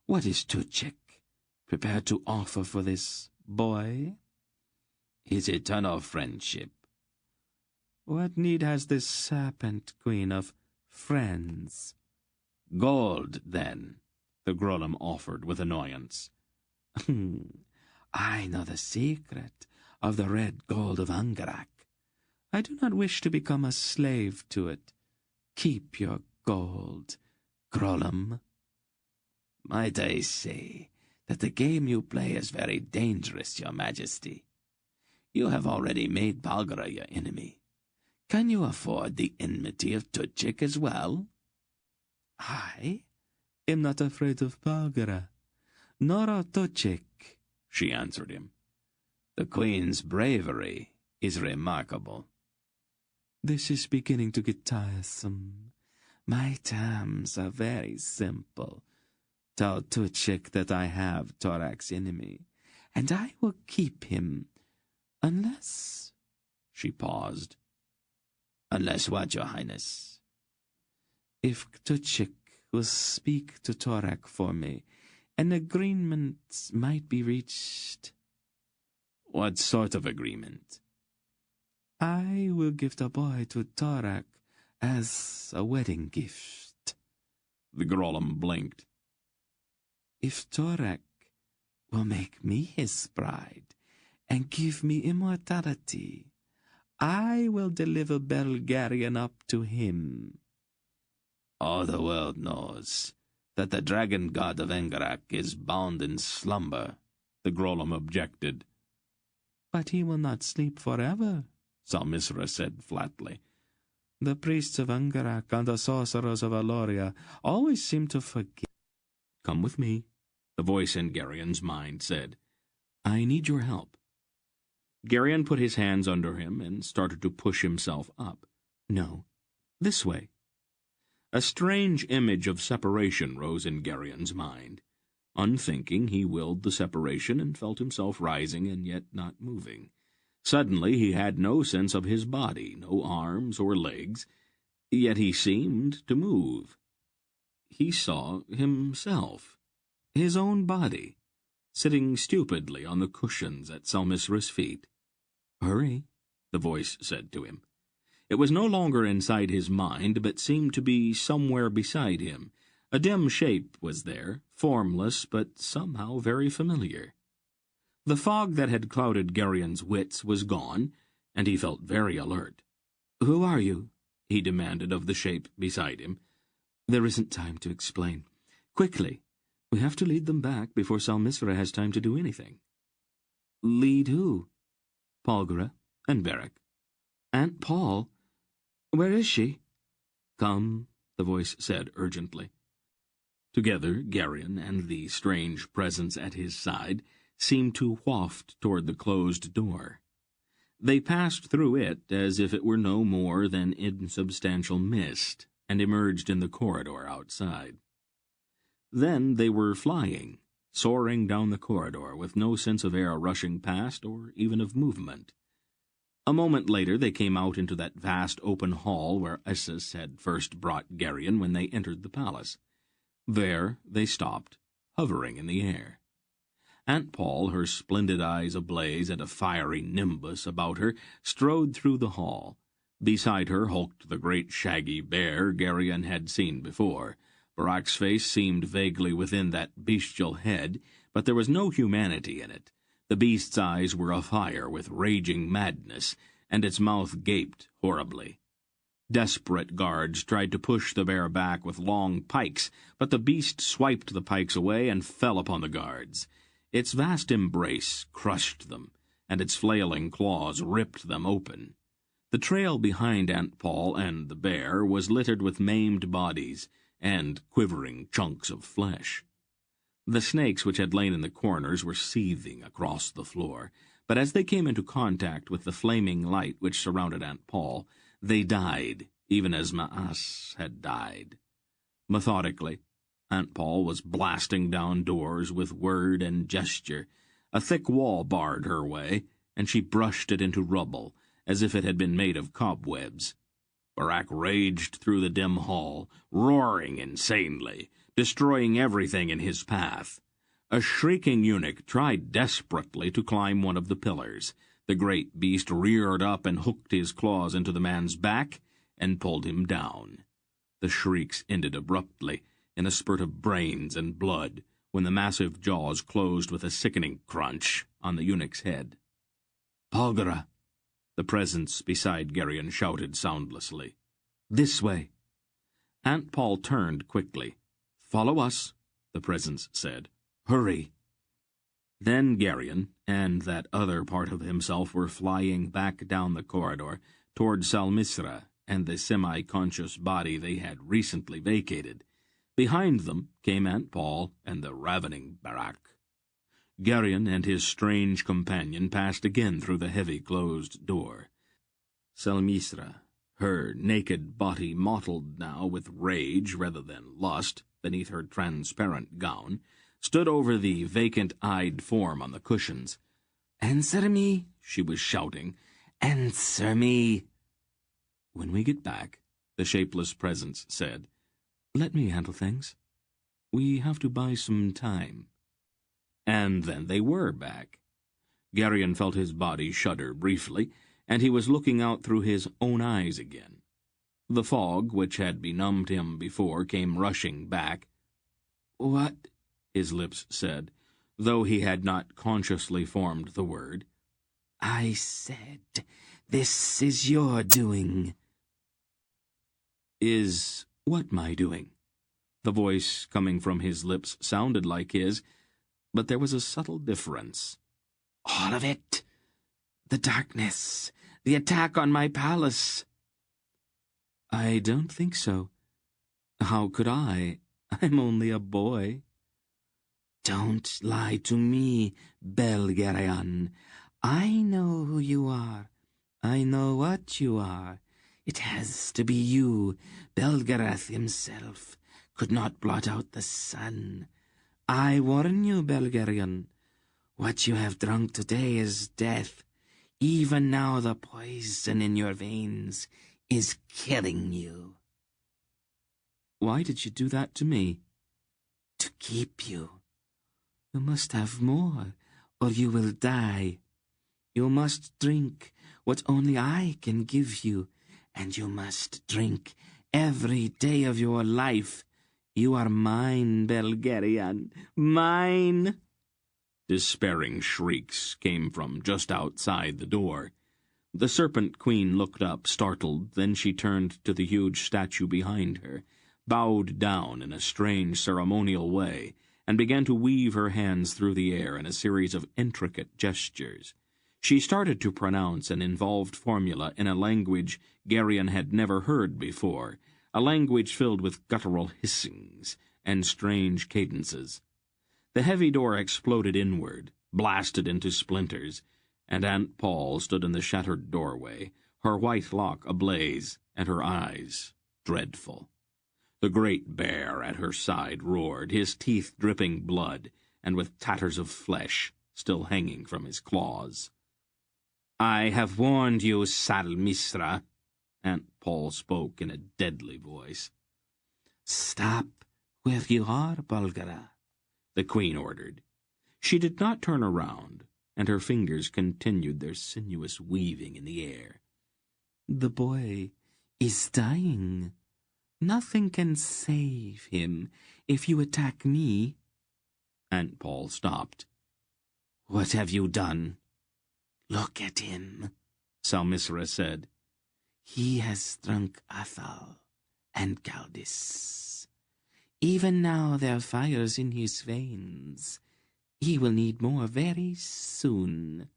What is Tuchik prepared to offer for this boy?" "His eternal friendship." "What need has this serpent queen of friends?" "Gold, then," the Grolem offered with annoyance. "I know the secret of the red gold of Angarak. I do not wish to become a slave to it. Keep your gold, Grolem." "Might I say that the game you play is very dangerous, your majesty. You have already made Belgariad your enemy. Can you afford the enmity of Tuchik as well? I am not afraid of Belgariad, nor of Tuchik, she answered him. The queen's bravery is remarkable. This is beginning to get tiresome. My terms are very simple. Tell Tuchik that I have Torak's enemy, and I will keep him, unless... She paused. Unless what, your highness? If Tuchik will speak to Torak for me, an agreement might be reached. What sort of agreement? I will give the boy to Torak as a wedding gift. The Golem blinked. If Torak will make me his bride and give me immortality, I will deliver Belgarion up to him. All the world knows that the dragon god of Engarak is bound in slumber, the Golem objected. But he will not sleep forever, Salmisra said flatly. The priests of Engarak and the sorcerers of Aloria always seem to forget. Come with me, the voice in Garion's mind said. I need your help. Garion put his hands under him and started to push himself up. No, this way. A strange image of separation rose in Garion's mind. Unthinking, he willed the separation and felt himself rising and yet not moving. Suddenly he had no sense of his body, no arms or legs, yet he seemed to move. He saw himself, his own body, sitting stupidly on the cushions at Salmisra's feet. Hurry, the voice said to him. It was no longer inside his mind, but seemed to be somewhere beside him. A dim shape was there, formless, but somehow very familiar. The fog that had clouded Garion's wits was gone, and he felt very alert. "Who are you?" he demanded of the shape beside him. "There isn't time to explain. Quickly, we have to lead them back before Salmisra has time to do anything." "Lead who?" "Polgara and Beric." "Aunt Paul? Where is she?" "Come," the voice said urgently. Together, Garion and the strange presence at his side seemed to waft toward the closed door. They passed through it as if it were no more than insubstantial mist, and emerged in the corridor outside. Then they were flying, soaring down the corridor with no sense of air rushing past or even of movement. A moment later they came out into that vast open hall where Essus had first brought Garion when they entered the palace. There they stopped, hovering in the air. Aunt Paul, her splendid eyes ablaze and a fiery nimbus about her, strode through the hall. Beside her hulked the great shaggy bear Garion had seen before. Barac's face seemed vaguely within that bestial head, but there was no humanity in it. The beast's eyes were afire with raging madness, and its mouth gaped horribly. Desperate guards tried to push the bear back with long pikes, but the beast swiped the pikes away and fell upon the guards. Its vast embrace crushed them, and its flailing claws ripped them open. The trail behind Aunt Paul and the bear was littered with maimed bodies and quivering chunks of flesh. The snakes which had lain in the corners were seething across the floor, but as they came into contact with the flaming light which surrounded Aunt Paul, they died, even as Ma'as had died. Methodically, Aunt Paul was blasting down doors with word and gesture. A thick wall barred her way, and she brushed it into rubble, as if it had been made of cobwebs. Barac raged through the dim hall, roaring insanely, destroying everything in his path. A shrieking eunuch tried desperately to climb one of the pillars. The great beast reared up and hooked his claws into the man's back and pulled him down. The shrieks ended abruptly in a spurt of brains and blood when the massive jaws closed with a sickening crunch on the eunuch's head. "Polgara!" the presence beside Garion shouted soundlessly. "This way!" Aunt Paul turned quickly. "Follow us," the presence said. "Hurry!" Then Garion and that other part of himself were flying back down the corridor toward Salmisra and the semi-conscious body they had recently vacated. Behind them came Aunt Paul and the ravening Barak. Garion and his strange companion passed again through the heavy closed door. Salmisra, her naked body mottled now with rage rather than lust beneath her transparent gown, stood over the vacant-eyed form on the cushions. "Answer me," she was shouting. "Answer me." "When we get back," the shapeless presence said, "let me handle things. We have to buy some time." And then they were back. Garion felt his body shudder briefly, and he was looking out through his own eyes again. The fog, which had benumbed him before, came rushing back. "What?" his lips said, though he had not consciously formed the word. "I said, this is your doing." "Is what my doing?" The voice coming from his lips sounded like his, but there was a subtle difference. "All of it. The darkness, the attack on my palace." "I don't think so. How could I? I'm only a boy." "Don't lie to me, Belgariad. I know who you are. I know what you are. It has to be you. Belgarath himself could not blot out the sun. I warn you, Belgarion. What you have drunk today is death. Even now the poison in your veins is killing you." "Why did you do that to me?" "To keep you. You must have more, or you will die. You must drink what only I can give you, and you must drink every day of your life. You are mine, Belgariad, mine." Despairing shrieks came from just outside the door. The Serpent Queen looked up, startled, then she turned to the huge statue behind her, bowed down in a strange ceremonial way, and began to weave her hands through the air in a series of intricate gestures. She started to pronounce an involved formula in a language Garion had never heard before, a language filled with guttural hissings and strange cadences. The heavy door exploded inward, blasted into splinters, and Aunt Paul stood in the shattered doorway, her white lock ablaze, and her eyes dreadful. The great bear at her side roared, his teeth dripping blood, and with tatters of flesh still hanging from his claws. "I have warned you, Salmisra," Aunt Paul spoke in a deadly voice. "Stop where you are, Belgara," the Queen ordered. She did not turn around, and her fingers continued their sinuous weaving in the air. "The boy is dying. Nothing can save him if you attack me." Aunt Paul stopped. "What have you done?" "Look at him," Salmisra said. "He has drunk Athal and Galdis. Even now there are fires in his veins. He will need more very soon."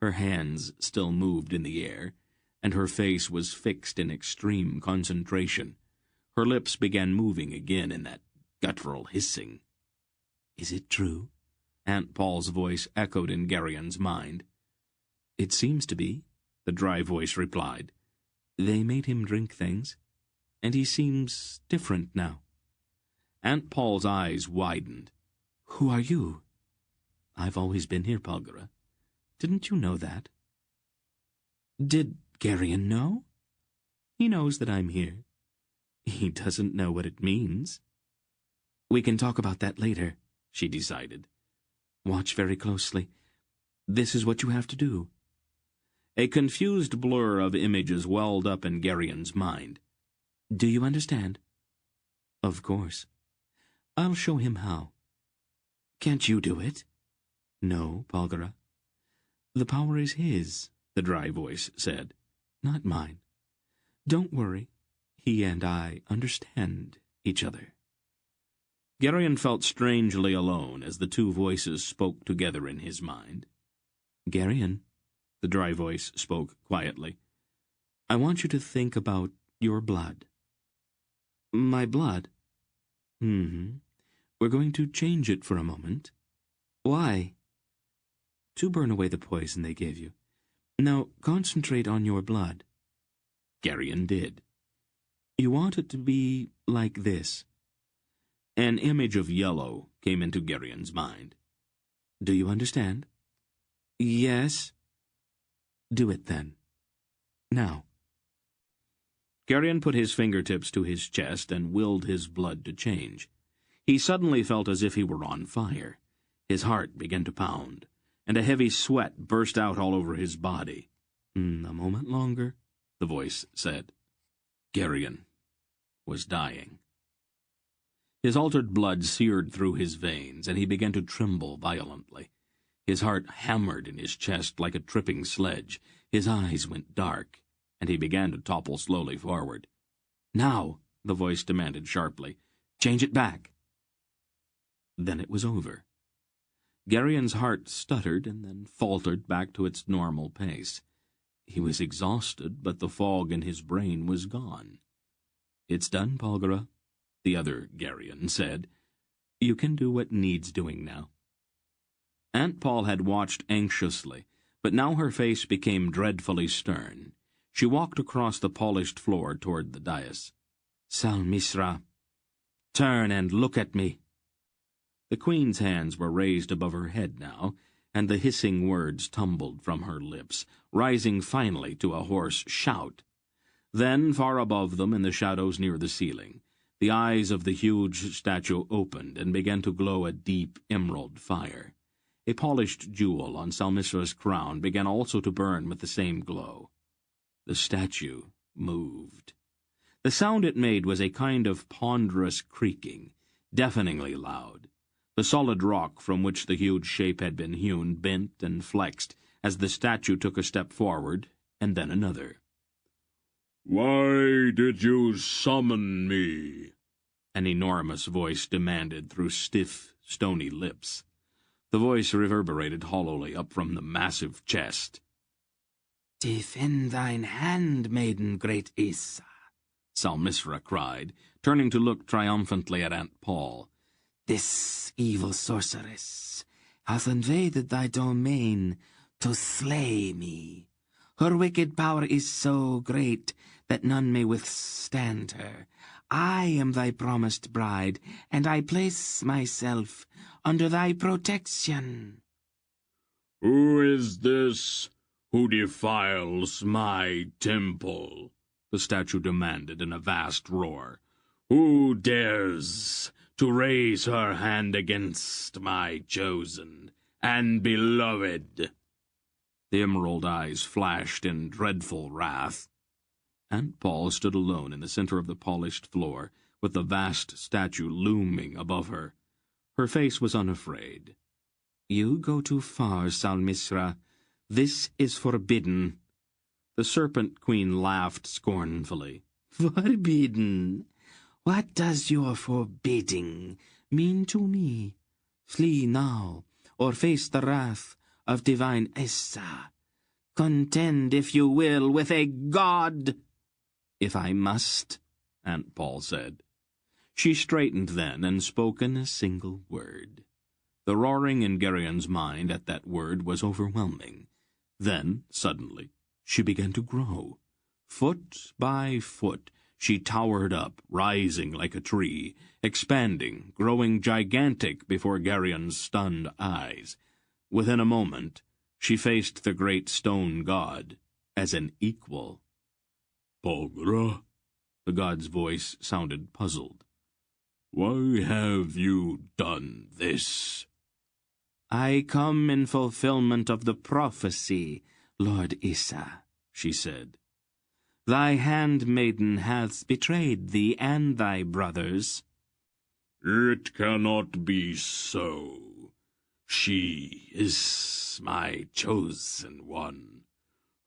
Her hands still moved in the air, and her face was fixed in extreme concentration. Her lips began moving again in that guttural hissing. "Is it true?" Aunt Paul's voice echoed in Garion's mind. "It seems to be," the dry voice replied. "They made him drink things, and he seems different now." Aunt Paul's eyes widened. "Who are you?" "I've always been here, Belgara. Didn't you know that?" "Did Garion know?" "He knows that I'm here. He doesn't know what it means." "We can talk about that later," she decided. "Watch very closely. This is what you have to do." A confused blur of images welled up in Garion's mind. "Do you understand?" "Of course. I'll show him how." "Can't you do it?" "No, Belgara. The power is his," the dry voice said, "not mine. Don't worry. He and I understand each other." Garion felt strangely alone as the two voices spoke together in his mind. "Garion," the dry voice spoke quietly, "I want you to think about your blood." "My blood?" We're going to change it for a moment." "Why?" "To burn away the poison they gave you. Now concentrate on your blood." Garion did. "You want it to be like this." An image of yellow came into Garion's mind. "Do you understand?" "Yes." "Do it then. Now." Garion put his fingertips to his chest and willed his blood to change. He suddenly felt as if he were on fire. His heart began to pound, and a heavy sweat burst out all over his body. "A moment longer," the voice said. Garion was dying. His altered blood seared through his veins, and he began to tremble violently. His heart hammered in his chest like a tripping sledge. His eyes went dark, and he began to topple slowly forward. "Now," the voice demanded sharply, "change it back." Then it was over. Garion's heart stuttered and then faltered back to its normal pace. He was exhausted, but the fog in his brain was gone. "It's done, Polgara," the other Garion said. "You can do what needs doing now." Aunt Paul had watched anxiously, but now her face became dreadfully stern. She walked across the polished floor toward the dais. "Salmisra, turn and look at me." The queen's hands were raised above her head now, and the hissing words tumbled from her lips, rising finally to a hoarse shout. Then, far above them, in the shadows near the ceiling, the eyes of the huge statue opened and began to glow a deep emerald fire. A polished jewel on Salmisra's crown began also to burn with the same glow. The statue moved. The sound it made was a kind of ponderous creaking, deafeningly loud. The solid rock from which the huge shape had been hewn bent and flexed as the statue took a step forward, and then another. "Why did you summon me?" An enormous voice demanded through stiff, stony lips. The voice reverberated hollowly up from the massive chest. "Defend thine hand, maiden, great Issa," Salmisra cried, turning to look triumphantly at Aunt Paul. "This evil sorceress hath invaded thy domain to slay me. Her wicked power is so great that none may withstand her. I am thy promised bride, and I place myself under thy protection." "Who is this who defiles my temple?" the statue demanded in a vast roar. "Who dares to raise her hand against my chosen and beloved?" The emerald eyes flashed in dreadful wrath. Aunt Paul stood alone in the center of the polished floor, with the vast statue looming above her. Her face was unafraid. "You go too far, Salmisra. This is forbidden." The serpent queen laughed scornfully. "Forbidden? What does your forbidding mean to me? Flee now, or face the wrath of divine Issa. Contend, if you will, with a god." "If I must," Aunt Paul said. She straightened then and spoke in a single word. The roaring in Garion's mind at that word was overwhelming. Then, suddenly, she began to grow. Foot by foot, she towered up, rising like a tree, expanding, growing gigantic before Garion's stunned eyes. Within a moment, she faced the great stone god as an equal. "Polgara," the god's voice sounded puzzled. "Why have you done this?" "I come in fulfillment of the prophecy, Lord Issa," she said. "Thy handmaiden hath betrayed thee and thy brothers." "It cannot be so. She is my chosen one.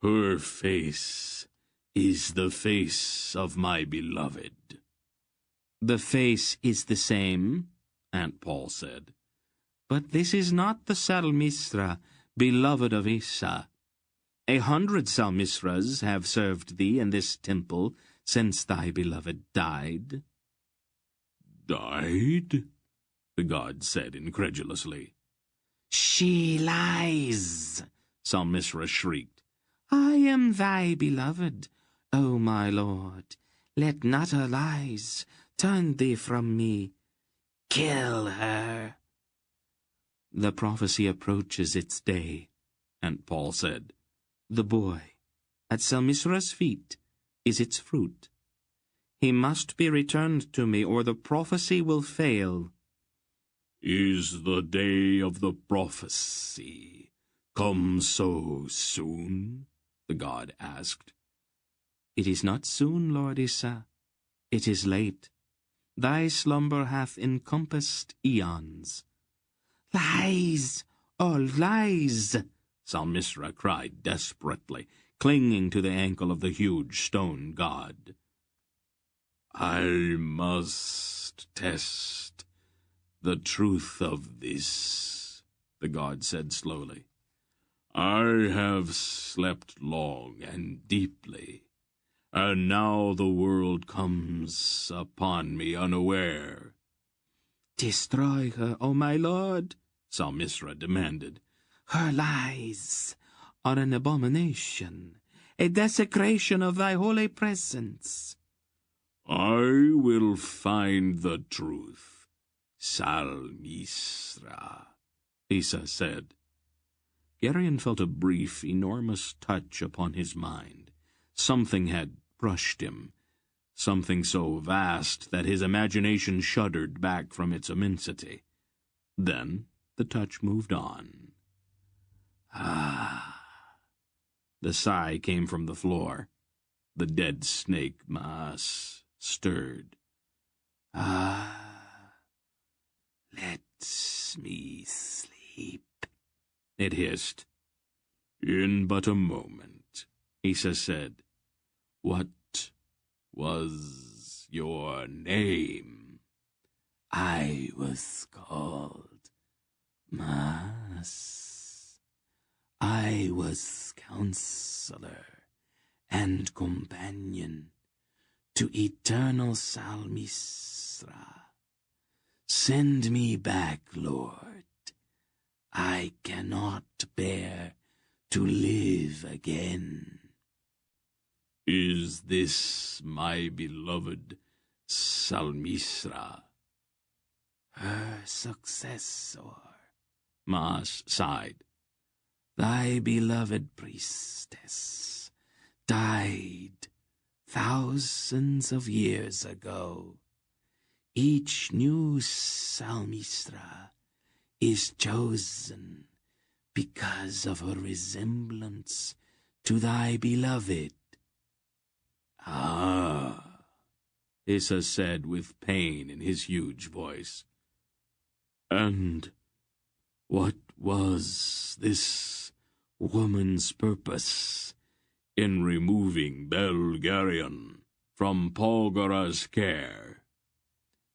Her face is the face of my beloved." "The face is the same," Aunt Paul said. But this is not the Salmisra, beloved of Issa. 100 Salmisras have served thee in this temple since thy beloved died. Died? The god said incredulously. She lies, Salmisra shrieked. I am thy beloved, O my lord. Let not her lies turn thee from me. Kill her. The prophecy approaches its day, Aunt Paul said. The boy, at Salmisra's feet, is its fruit. He must be returned to me, or the prophecy will fail. Is the day of the prophecy come so soon? The god asked. It is not soon, Lord Issa. It is late. Thy slumber hath encompassed eons. Lies! All lies! Salmisra cried desperately, clinging to the ankle of the huge stone god. I must test the truth of this, the god said slowly. I have slept long and deeply, and now the world comes upon me unaware. Destroy her, O my lord, Salmisra demanded. Her lies are an abomination, a desecration of thy holy presence. I will find the truth, Salmisra, Issa said. Garion felt a brief, enormous touch upon his mind. Something had brushed him, something so vast that his imagination shuddered back from its immensity. Then the touch moved on. Ah! The sigh came from the floor. The dead snake Maas stirred. Ah! Let me sleep, it hissed. In but a moment, Issa said. What was your name? I was called Maas. I was counselor and companion to eternal Salmisra. Send me back, Lord. I cannot bear to live again. Is this my beloved Salmisra? Her successor, Maas sighed. Thy beloved priestess died thousands of years ago. Each new Salmisra is chosen because of her resemblance to thy beloved. Ah, Issa said with pain in his huge voice. And what was this woman's purpose in removing Belgarion from Polgara's care?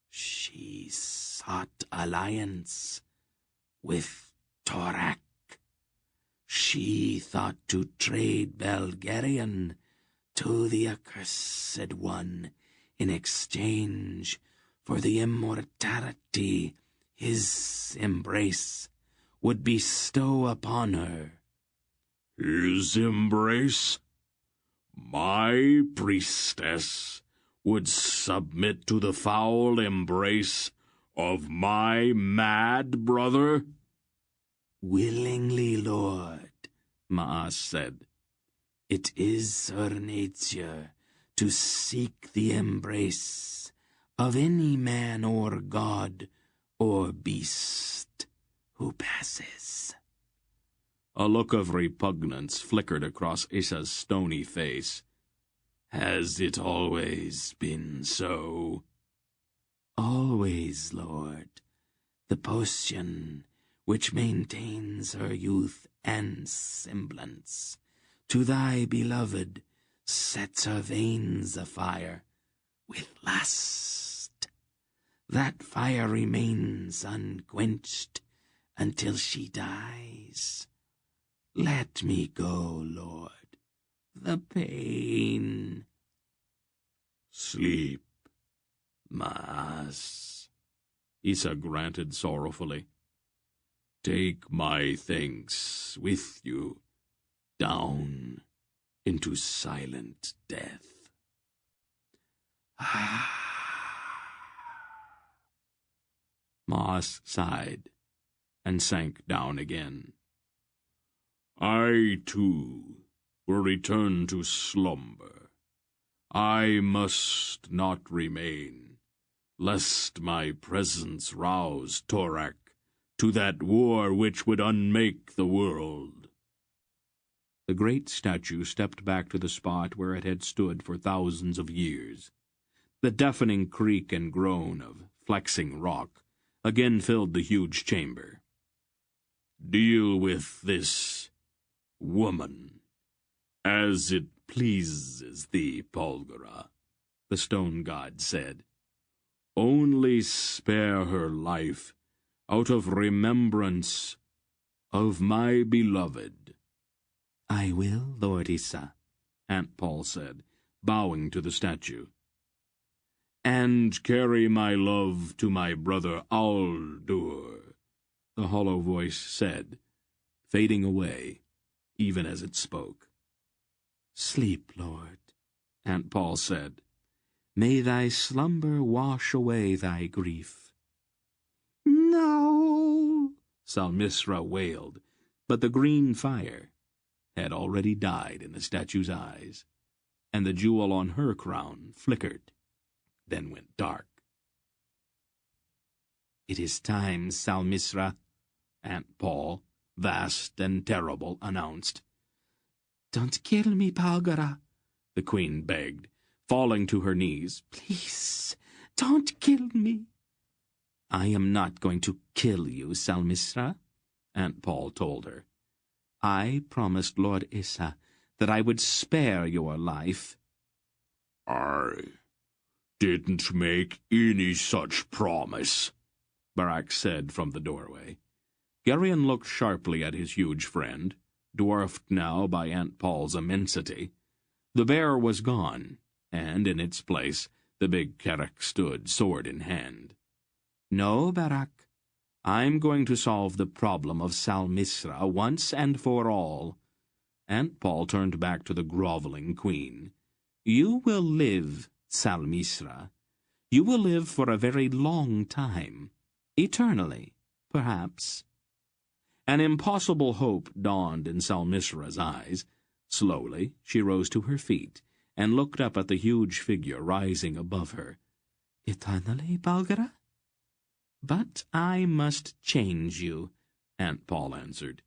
She sought alliance with Torak. She thought to trade Belgarion to the Accursed One in exchange for the immortality his embrace would bestow upon her. His embrace? My priestess would submit to the foul embrace of my mad brother? Willingly, Lord, Maas said. It is her nature to seek the embrace of any man or god or beast who passes. A look of repugnance flickered across Issa's stony face. Has it always been so? Always, Lord. The potion which maintains her youth and semblance to thy beloved sets her veins afire with lust. That fire remains unquenched until she dies. Let me go, Lord. The pain. Sleep, Mas. Issa granted sorrowfully. Take my thanks with you down into silent death. Mas sighed and sank down again. I, too, will return to slumber. I must not remain, lest my presence rouse Torak to that war which would unmake the world. The great statue stepped back to the spot where it had stood for thousands of years. The deafening creak and groan of flexing rock again filled the huge chamber. Deal with this woman as it pleases thee, Polgara, the stone god said. Only spare her life out of remembrance of my beloved. I will, Lord Issa, Aunt Paul said, bowing to the statue. And carry my love to my brother Aldur, the hollow voice said, fading away, even as it spoke. Sleep, Lord, Aunt Paul said. May thy slumber wash away thy grief. No, Salmisra wailed, but the green fire had already died in the statue's eyes, and the jewel on her crown flickered, then went dark. It is time, Salmisra, Aunt Paul, vast and terrible, announced. Don't kill me, Belgariad, the queen begged, falling to her knees. Please, don't kill me. I am not going to kill you, Salmisra, Aunt Paul told her. I promised Lord Issa that I would spare your life. I didn't make any such promise, Barak said from the doorway. Garion looked sharply at his huge friend, dwarfed now by Aunt Paul's immensity. The bear was gone, and in its place the big Carrack stood, sword in hand. No, Barak, I'm going to solve the problem of Salmisra once and for all. Aunt Paul turned back to the groveling queen. You will live, Salmisra. You will live for a very long time. Eternally, perhaps. An impossible hope dawned in Salmisra's eyes. Slowly she rose to her feet and looked up at the huge figure rising above her. Eternally, Belgariad? But I must change you, Aunt Paul answered.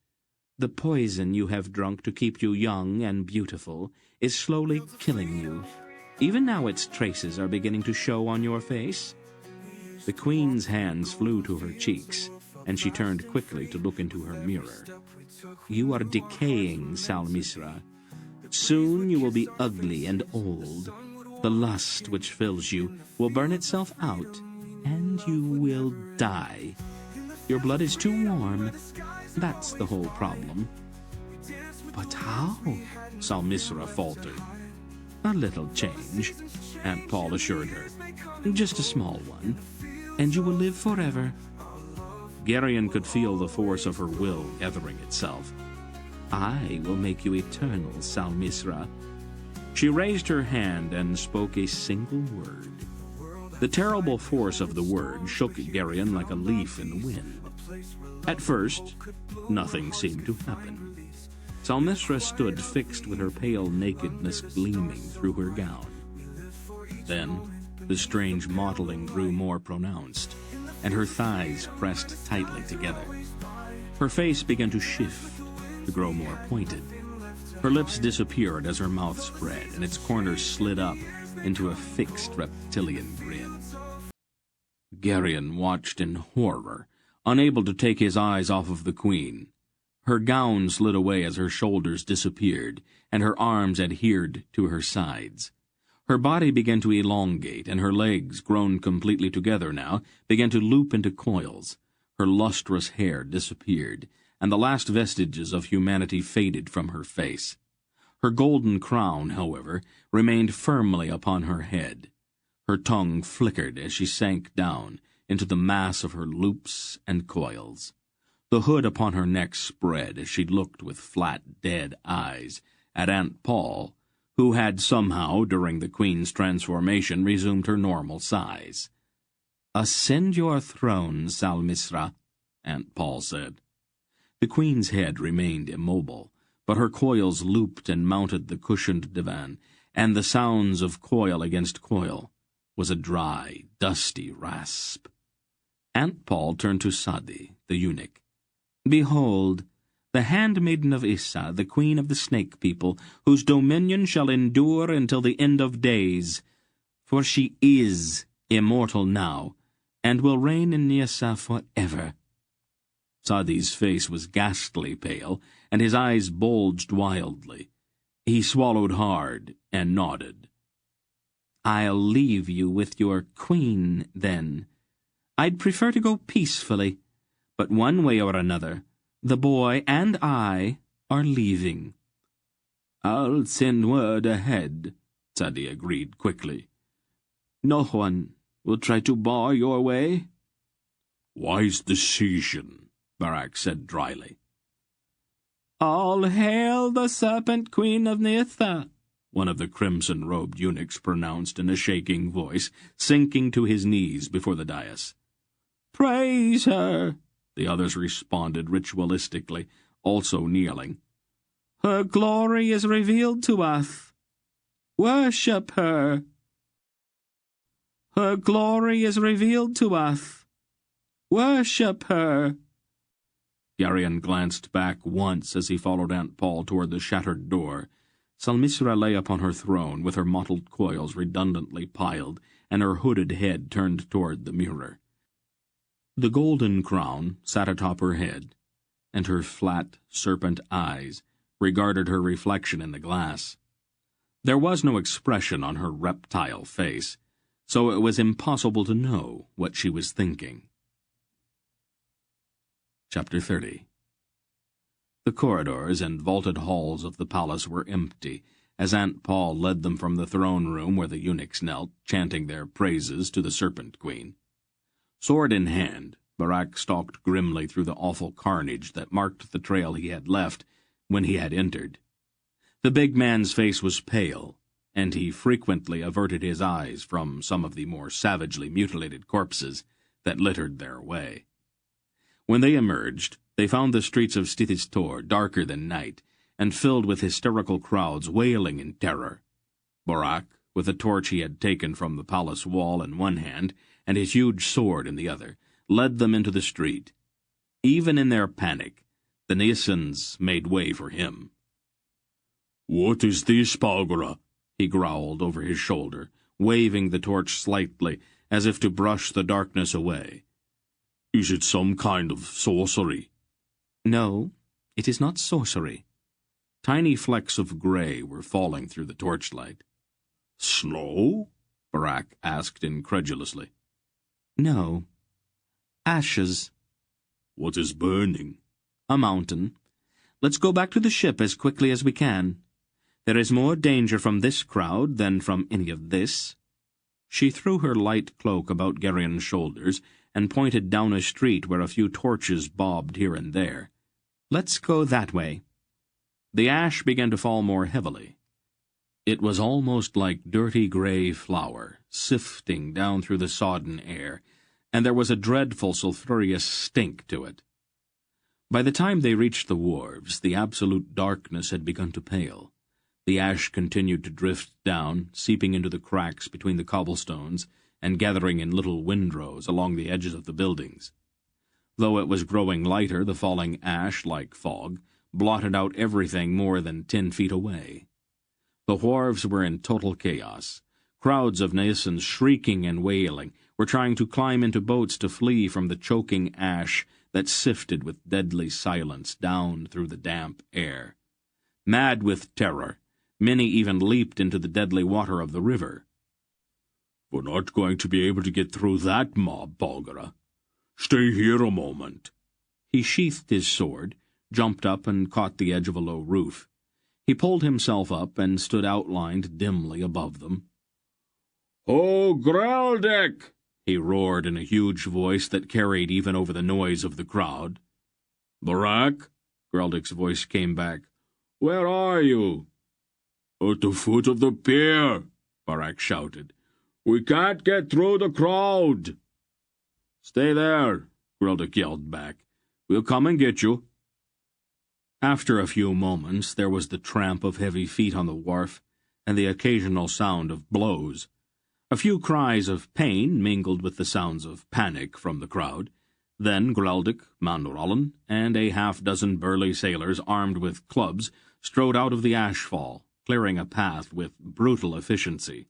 The poison you have drunk to keep you young and beautiful is slowly killing you. Even now its traces are beginning to show on your face. The queen's hands flew to her cheeks, and she turned quickly to look into her mirror. You are decaying, Salmisra. Soon you will be ugly and old. The lust which fills you will burn itself out, and you will die. Your blood is too warm. That's the whole problem. But how? Salmisra faltered. A little change, Aunt Paul assured her. Just a small one, and you will live forever. Garion could feel the force of her will gathering itself. I will make you eternal, Salmisra. She raised her hand and spoke a single word. The terrible force of the word shook Garion like a leaf in the wind. At first, nothing seemed to happen. Salmisra stood fixed with her pale nakedness gleaming through her gown. Then, the strange mottling grew more pronounced, and her thighs pressed tightly together. Her face began to shift, to grow more pointed. Her lips disappeared as her mouth spread, and its corners slid up into a fixed reptilian grin. Garion watched in horror, unable to take his eyes off of the queen. Her gown slid away as her shoulders disappeared, and her arms adhered to her sides. Her body began to elongate, and her legs, grown completely together now, began to loop into coils. Her lustrous hair disappeared, and the last vestiges of humanity faded from her face. Her golden crown, however, remained firmly upon her head. Her tongue flickered as she sank down into the mass of her loops and coils. The hood upon her neck spread as she looked with flat, dead eyes at Aunt Paul, who had somehow, during the Queen's transformation, resumed her normal size. "Ascend your throne, Salmisra," Aunt Paul said. The Queen's head remained immobile, but her coils looped and mounted the cushioned divan, and the sounds of coil against coil was a dry, dusty rasp. Aunt Paul turned to Sadi, the eunuch. "Behold, the handmaiden of Issa, the queen of the snake people, whose dominion shall endure until the end of days, for she is immortal now, and will reign in Nyassa forever." Sadi's face was ghastly pale, and his eyes bulged wildly. He swallowed hard and nodded. "I'll leave you with your queen, then. I'd prefer to go peacefully, but one way or another, the boy and I are leaving." "I'll send word ahead," Sadi agreed quickly. "No one will try to bar your way?" "Wise decision," Barak said dryly. "All hail the serpent queen of Nyassa," one of the crimson-robed eunuchs pronounced in a shaking voice, sinking to his knees before the dais. "Praise her," the others responded ritualistically, also kneeling. "Her glory is revealed to us. Worship her. Her glory is revealed to us. Worship her." Garion glanced back once as he followed Aunt Paul toward the shattered door. Salmisra lay upon her throne, with her mottled coils redundantly piled, and her hooded head turned toward the mirror. The golden crown sat atop her head, and her flat, serpent eyes regarded her reflection in the glass. There was no expression on her reptile face, so it was impossible to know what she was thinking. Chapter 30. The corridors and vaulted halls of the palace were empty, as Aunt Paul led them from the throne room where the eunuchs knelt, chanting their praises to the Serpent Queen. Sword in hand, Barak stalked grimly through the awful carnage that marked the trail he had left when he had entered. The big man's face was pale, and he frequently averted his eyes from some of the more savagely mutilated corpses that littered their way. When they emerged, they found the streets of Stithistor darker than night, and filled with hysterical crowds wailing in terror. Barak, with a torch he had taken from the palace wall in one hand, and his huge sword in the other, led them into the street. Even in their panic, the Nyssans made way for him. "What is this, Bagara?" he growled over his shoulder, waving the torch slightly, as if to brush the darkness away. "Is it some kind of sorcery?" "No, it is not sorcery." Tiny flecks of gray were falling through the torchlight. "Snow?" Barak asked incredulously. "No. Ashes." "What is burning?" "A mountain. Let's go back to the ship as quickly as we can. There is more danger from this crowd than from any of this." She threw her light cloak about Garion's shoulders and pointed down a street where a few torches bobbed here and there. "Let's go that way." The ash began to fall more heavily. It was almost like dirty gray flour, sifting down through the sodden air, and there was a dreadful sulphurous stink to it. By the time they reached the wharves, the absolute darkness had begun to pale. The ash continued to drift down, seeping into the cracks between the cobblestones, and gathering in little windrows along the edges of the buildings. Though it was growing lighter, the falling ash, like fog, blotted out everything more than 10 feet away. The wharves were in total chaos. Crowds of Nyssans, shrieking and wailing, were trying to climb into boats to flee from the choking ash that sifted with deadly silence down through the damp air. Mad with terror, Many even leaped into the deadly water of the river. "We're not going to be able to get through that mob, Belgara. Stay here a moment." He sheathed his sword, jumped up and caught the edge of a low roof. He pulled himself up and stood outlined dimly above them. "Oh, Greldick!" he roared in a huge voice that carried even over the noise of the crowd. "Barak?" Greldick's voice came back. "Where are you?" "At the foot of the pier," Barak shouted. "We can't get through the crowd." "Stay there," Greldick yelled back. "We'll come and get you." After a few moments there was the tramp of heavy feet on the wharf, and the occasional sound of blows. A few cries of pain mingled with the sounds of panic from the crowd. Then Greldick, Mandorallen, and a half-dozen burly sailors armed with clubs strode out of the ashfall, clearing a path with brutal efficiency.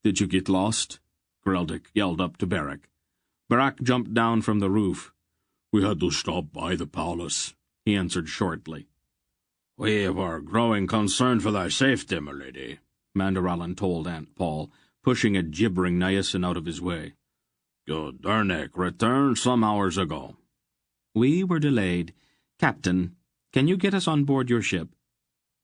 "Did you get lost?" Greldick yelled up to Barak. Barak jumped down from the roof. "We had to stop by the palace," he answered shortly. "We were growing concerned for thy safety, my lady," Mandorallen told Aunt Paul, pushing a gibbering Nyasin out of his way. "Your Dernek returned some hours ago." "We were delayed. Captain, can you get us on board your ship?"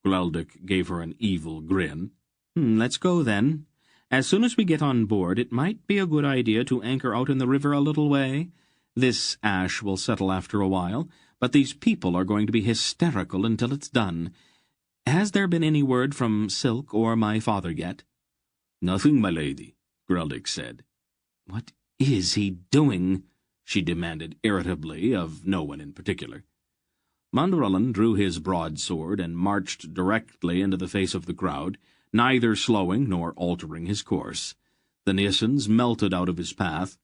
Greldick gave her an evil grin. "Let's go, then. As soon as we get on board, it might be a good idea to anchor out in the river a little way. This ash will settle after a while, but these people are going to be hysterical until it's done. Has there been any word from Silk or my father yet?" "Nothing, my lady," Greldick said. "What is he doing?" she demanded irritably of no one in particular. Mandorallen drew his broadsword and marched directly into the face of the crowd, neither slowing nor altering his course. The Nysans melted out of his path.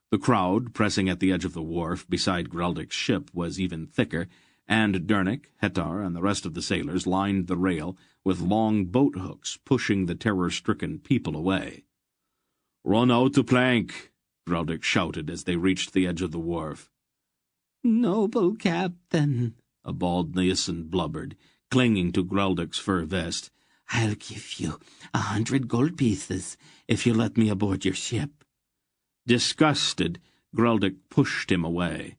The crowd, pressing at the edge of the wharf beside Greldick's ship, was even thicker, and Dernek, Hettar, and the rest of the sailors lined the rail with long boat-hooks, pushing the terror-stricken people away. "Run out the plank!" Greldick shouted as they reached the edge of the wharf. "Noble captain," a bald Nyasan blubbered, clinging to Greldick's fur vest, "I'll give you 100 gold pieces if you let me aboard your ship." Disgusted, Greldick pushed him away.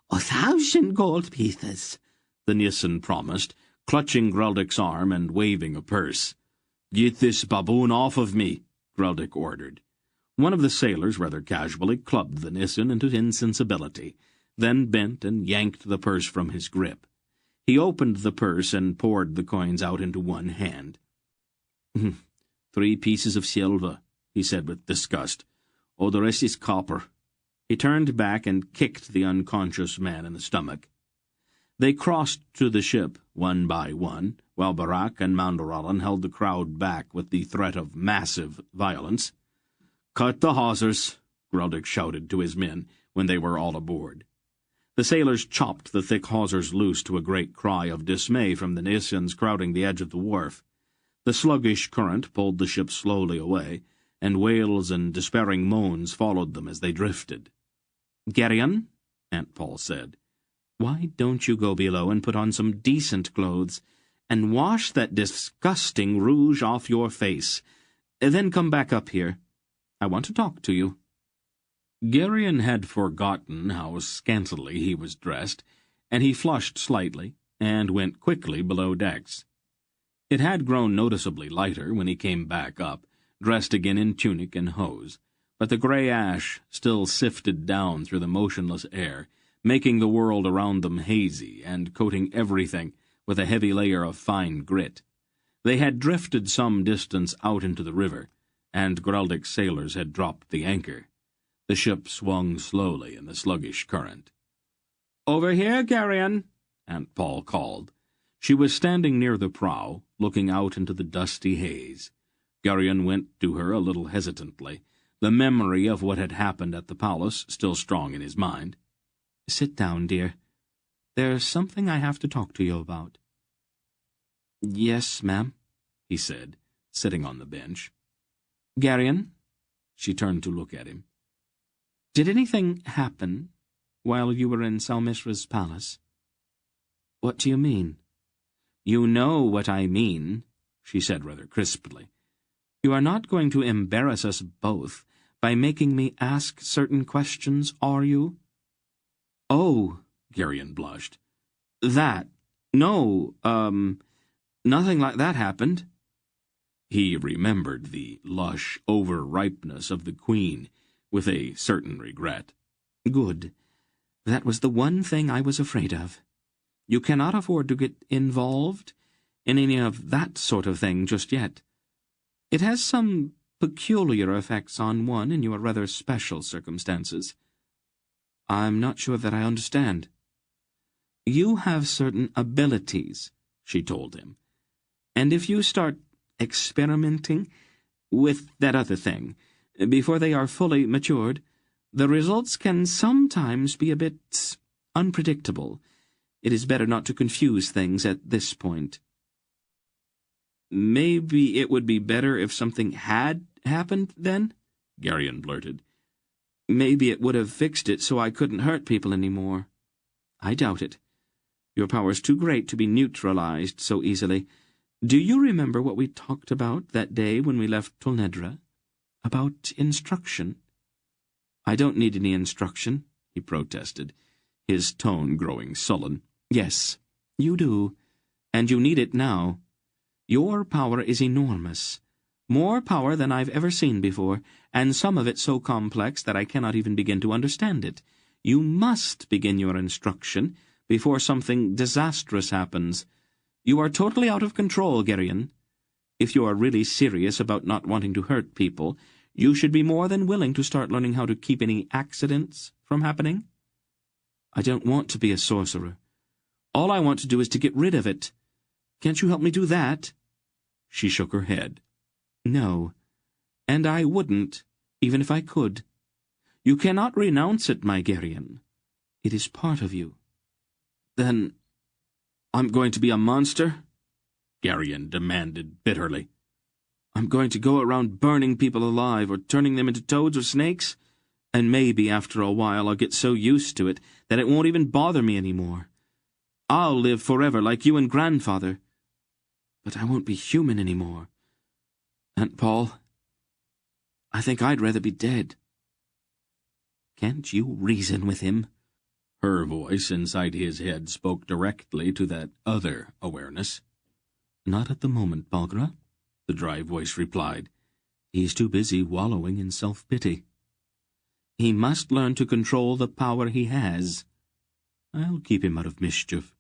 1,000 gold pieces, the Nyasan promised, clutching Greldick's arm and waving a purse. "Get this baboon off of me," Greldick ordered. One of the sailors rather casually clubbed the Nyasan into insensibility, then bent and yanked the purse from his grip. He opened the purse and poured the coins out into one hand. 3 pieces of silver," he said with disgust. "Oh, the rest is copper." He turned back and kicked the unconscious man in the stomach. They crossed to the ship, one by one, while Barak and Mandorallen held the crowd back with the threat of massive violence. "Cut the hawsers," Greldick shouted to his men when they were all aboard. The sailors chopped the thick hawsers loose to a great cry of dismay from the Nysans crowding the edge of the wharf. The sluggish current pulled the ship slowly away, and wails and despairing moans followed them as they drifted. "Garion," Aunt Paul said, "why don't you go below and put on some decent clothes, and wash that disgusting rouge off your face? Then come back up here. I want to talk to you." Garion had forgotten how scantily he was dressed, and he flushed slightly, and went quickly below decks. It had grown noticeably lighter when he came back up, dressed again in tunic and hose, but the grey ash still sifted down through the motionless air, making the world around them hazy and coating everything with a heavy layer of fine grit. They had drifted some distance out into the river, and Greldick's sailors had dropped the anchor. The ship swung slowly in the sluggish current. "Over here, Garion," Aunt Paul called. She was standing near the prow, looking out into the dusty haze. Garion went to her a little hesitantly, the memory of what had happened at the palace still strong in his mind. "Sit down, dear. There's something I have to talk to you about." "Yes, ma'am," he said, sitting on the bench. "Garion," she turned to look at him, "did anything happen while you were in Salmisra's palace?" "What do you mean?" "You know what I mean," she said rather crisply. "You are not going to embarrass us both by making me ask certain questions, are you?" "Oh," Garion blushed. "That. No, nothing like that happened." He remembered the lush over-ripeness of the queen with a certain regret. "Good. That was the one thing I was afraid of. You cannot afford to get involved in any of that sort of thing just yet. It has some peculiar effects on one in your rather special circumstances." "I'm not sure that I understand." "You have certain abilities," she told him, "and if you start experimenting with that other thing before they are fully matured, the results can sometimes be a bit unpredictable. It is better not to confuse things at this point." "Maybe it would be better if something had happened, then?" Garion blurted. "Maybe it would have fixed it so I couldn't hurt people any more." "I doubt it. Your power's too great to be neutralized so easily. Do you remember what we talked about that day when we left Tulnedra? About instruction?" "I don't need any instruction," he protested, his tone growing sullen. "Yes, you do, and you need it now. Your power is enormous, more power than I've ever seen before, and some of it so complex that I cannot even begin to understand it. You must begin your instruction before something disastrous happens. You are totally out of control, Garion. If you are really serious about not wanting to hurt people, you should be more than willing to start learning how to keep any accidents from happening." "I don't want to be a sorcerer. All I want to do is to get rid of it. Can't you help me do that?" She shook her head. "No, and I wouldn't, even if I could. You cannot renounce it, my Garion. It is part of you." "Then I'm going to be a monster?" Garion demanded bitterly. "I'm going to go around burning people alive or turning them into toads or snakes, and maybe after a while I'll get so used to it that it won't even bother me anymore. I'll live forever like you and Grandfather, but I won't be human anymore. Aunt Paul, I think I'd rather be dead." "Can't you reason with him?" Her voice inside his head spoke directly to that other awareness. "Not at the moment, Belgariad," the dry voice replied. "He's too busy wallowing in self-pity. He must learn to control the power he has." "I'll keep him out of mischief,"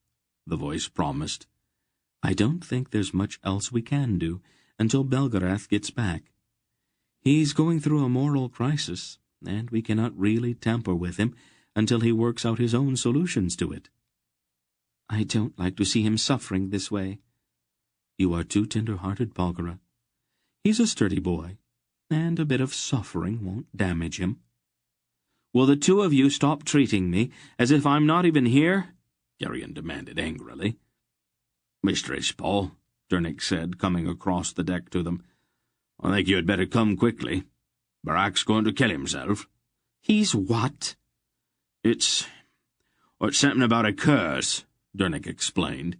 the voice promised. "I don't think there's much else we can do until Belgariad gets back. He's going through a moral crisis, and we cannot really tamper with him until he works out his own solutions to it." "I don't like to see him suffering this way." "You are too tender-hearted, Belgariad. He's a sturdy boy, and a bit of suffering won't damage him." "Will the two of you stop treating me as if I'm not even here?" Garion demanded angrily. "Mistress Paul," Dernick said, coming across the deck to them, "I think you had better come quickly. Barak's going to kill himself." "He's what?" It's something about a curse," Dernick explained.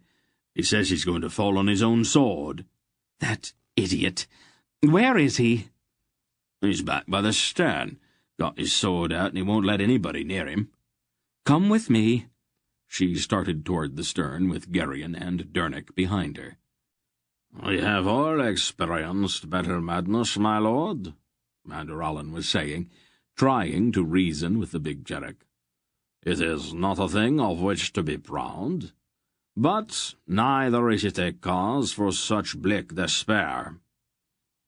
"He says he's going to fall on his own sword." "That idiot! Where is he?" "He's back by the stern. Got his sword out, and he won't let anybody near him." "Come with me." She started toward the stern with Garion and Dernick behind her. "We have all experienced better madness, my lord," Mander Allen was saying, trying to reason with the big Jerrick. "It is not a thing of which to be proud, but neither is it a cause for such bleak despair."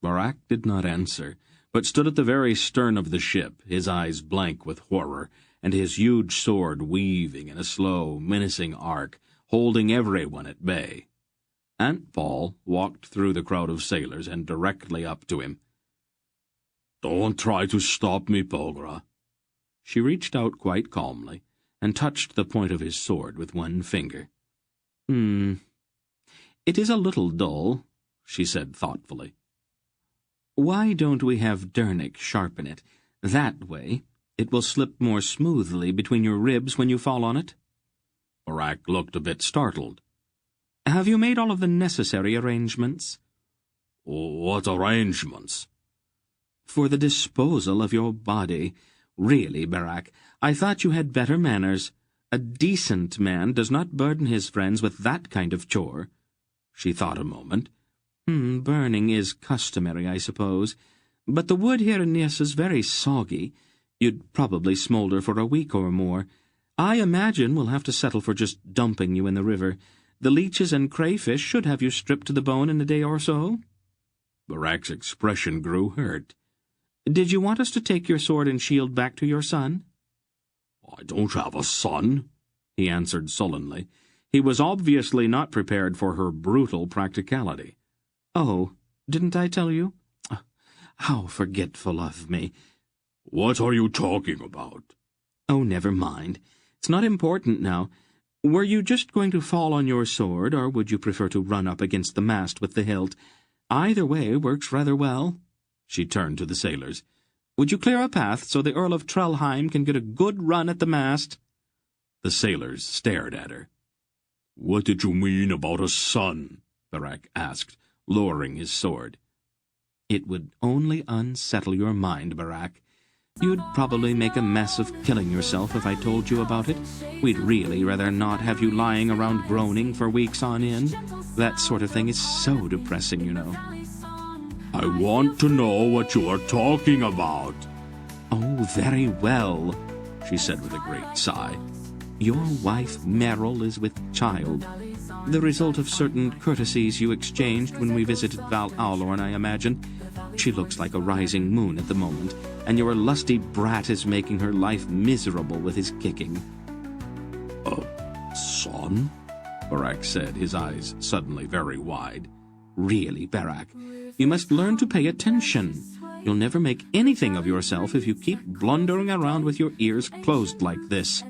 Barak did not answer, but stood at the very stern of the ship, his eyes blank with horror, and his huge sword weaving in a slow, menacing arc, holding everyone at bay. Aunt Paul walked through the crowd of sailors and directly up to him. "Don't try to stop me, Belgariad." She reached out quite calmly and touched the point of his sword with one finger. "It is a little dull," she said thoughtfully. "Why don't we have Dernick sharpen it? That way it will slip more smoothly between your ribs when you fall on it." Barak looked a bit startled. "Have you made all of the necessary arrangements?" What arrangements? For the disposal of your body. Really, Barak, I thought you had better manners. A decent man does not burden his friends with that kind of chore. She thought a moment. Burning is customary, I suppose. But the wood here in Nias is very soggy. You'd probably smoulder for a week or more. I imagine we'll have to settle for just dumping you in the river. The leeches and crayfish should have you stripped to the bone in a day or so. Barak's expression grew hurt. Did you want us to take your sword and shield back to your son? I don't have a son, he answered sullenly. He was obviously not prepared for her brutal practicality. Oh, didn't I tell you? How forgetful of me. What are you talking about? Oh, never mind. It's not important now. Were you just going to fall on your sword, or would you prefer to run up against the mast with the hilt? Either way works rather well. She turned to the sailors. Would you clear a path so the Earl of Trelheim can get a good run at the mast? The sailors stared at her. What did you mean about a son? Barak asked, lowering his sword. It would only unsettle your mind, Barak. You'd probably make a mess of killing yourself if I told you about it. We'd really rather not have you lying around groaning for weeks on end. That sort of thing is so depressing, you know. I want to know what you are talking about. Oh, very well, she said with a great sigh. Your wife Meryl is with child. The result of certain courtesies you exchanged when we visited Val Aulorn, I imagine. She looks like a rising moon at the moment, and your lusty brat is making her life miserable with his kicking. Son? Barak said, his eyes suddenly very wide. Really, Barak, you must learn to pay attention. You'll never make anything of yourself if you keep blundering around with your ears closed like this.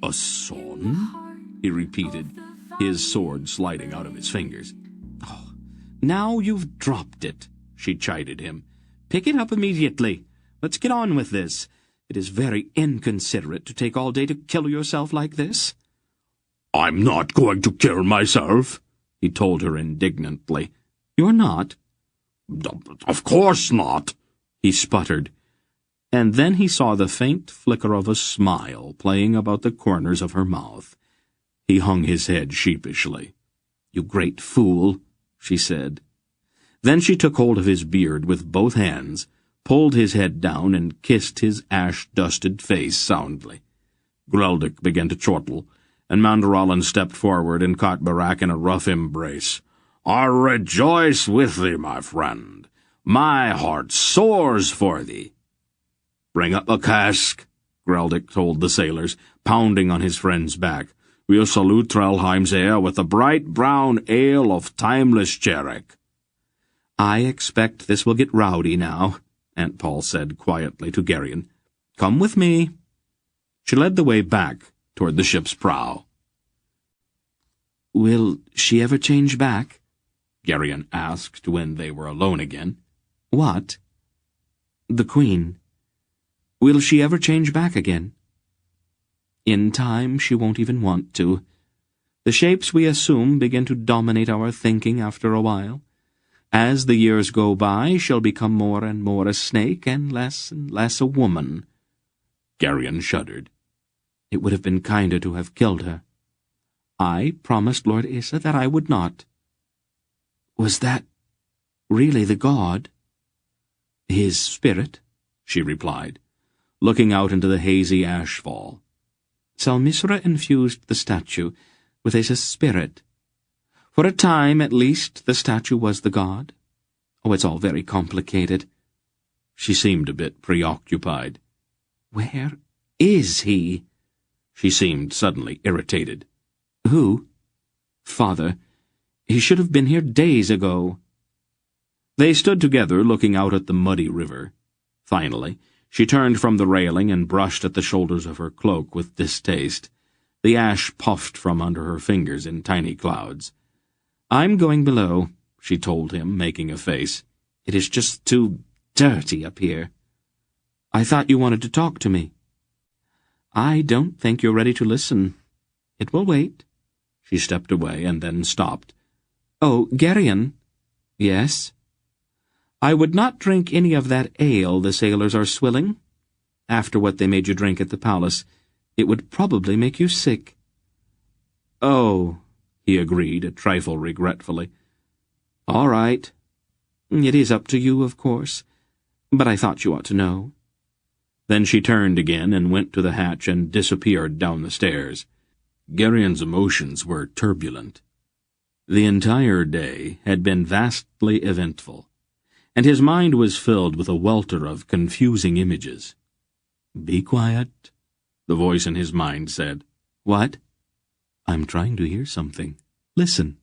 A son? He repeated, his sword sliding out of his fingers. Oh, now you've dropped it, she chided him. Pick it up immediately. Let's get on with this. It is very inconsiderate to take all day to kill yourself like this. I'm not going to kill myself, he told her indignantly. You're not? Of course not, he sputtered. And then he saw the faint flicker of a smile playing about the corners of her mouth. He hung his head sheepishly. You great fool, she said. Then she took hold of his beard with both hands, pulled his head down, and kissed his ash-dusted face soundly. Greldick began to chortle, and Manderallen stepped forward and caught Barak in a rough embrace. I rejoice with thee, my friend. My heart soars for thee. Bring up a cask, Greldick told the sailors, pounding on his friend's back. We'll salute Trelheim's heir with the bright brown ale of timeless Cherek. I expect this will get rowdy now, Aunt Paul said quietly to Garion. Come with me. She led the way back toward the ship's prow. Will she ever change back? Garion asked when they were alone again. What? The Queen. Will she ever change back again? In time, she won't even want to. The shapes we assume begin to dominate our thinking after a while. As the years go by, she'll become more and more a snake and less a woman. Garion shuddered. It would have been kinder to have killed her. I promised Lord Issa that I would not. Was that really the god? His spirit, she replied, looking out into the hazy ashfall. Salmisra infused the statue with a spirit. For a time, at least, the statue was the god. Oh, it's all very complicated. She seemed a bit preoccupied. Where is he? She seemed suddenly irritated. Who? Father. He should have been here days ago. They stood together, looking out at the muddy river. Finally, she turned from the railing and brushed at the shoulders of her cloak with distaste. The ash puffed from under her fingers in tiny clouds. I'm going below, she told him, making a face. It is just too dirty up here. I thought you wanted to talk to me. I don't think you're ready to listen. It will wait. She stepped away and then stopped. Oh, Garion. Yes. I would not drink any of that ale the sailors are swilling. After what they made you drink at the palace, it would probably make you sick. Oh, he agreed, a trifle regretfully. All right. It is up to you, of course, but I thought you ought to know. Then she turned again and went to the hatch and disappeared down the stairs. Garion's emotions were turbulent. The entire day had been vastly eventful, and his mind was filled with a welter of confusing images. "Be quiet," the voice in his mind said. "What?" "I'm trying to hear something. Listen."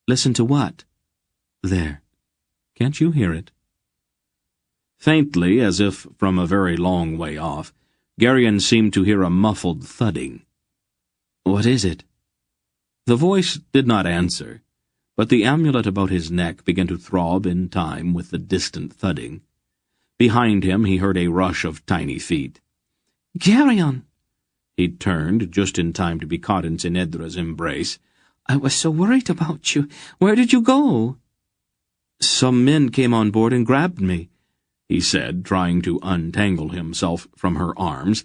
"Listen to what?" "There. Can't you hear it?" Faintly, as if from a very long way off, Garion seemed to hear a muffled thudding. "What is it?" The voice did not answer, but the amulet about his neck began to throb in time with the distant thudding. Behind him he heard a rush of tiny feet. "Garion!" He turned just in time to be caught in Tinedra's embrace. "I was so worried about you. Where did you go?" "Some men came on board and grabbed me," he said, trying to untangle himself from her arms.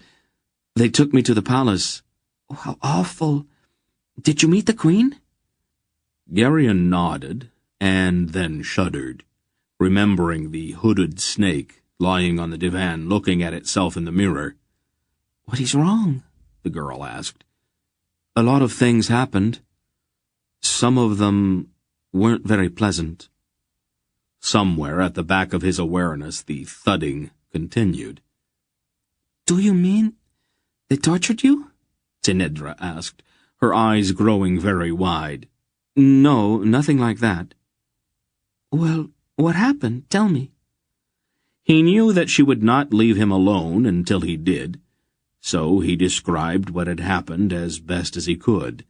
"They took me to the palace." "Oh, how awful. Did you meet the Queen?" Garion nodded, and then shuddered, remembering the hooded snake lying on the divan looking at itself in the mirror. "What is wrong?" the girl asked. "A lot of things happened. Some of them weren't very pleasant." Somewhere at the back of his awareness the thudding continued. "Do you mean they tortured you?" Tinedra asked, her eyes growing very wide. "No, nothing like that." "Well, what happened? Tell me." He knew that she would not leave him alone until he did, so he described what had happened as best as he could.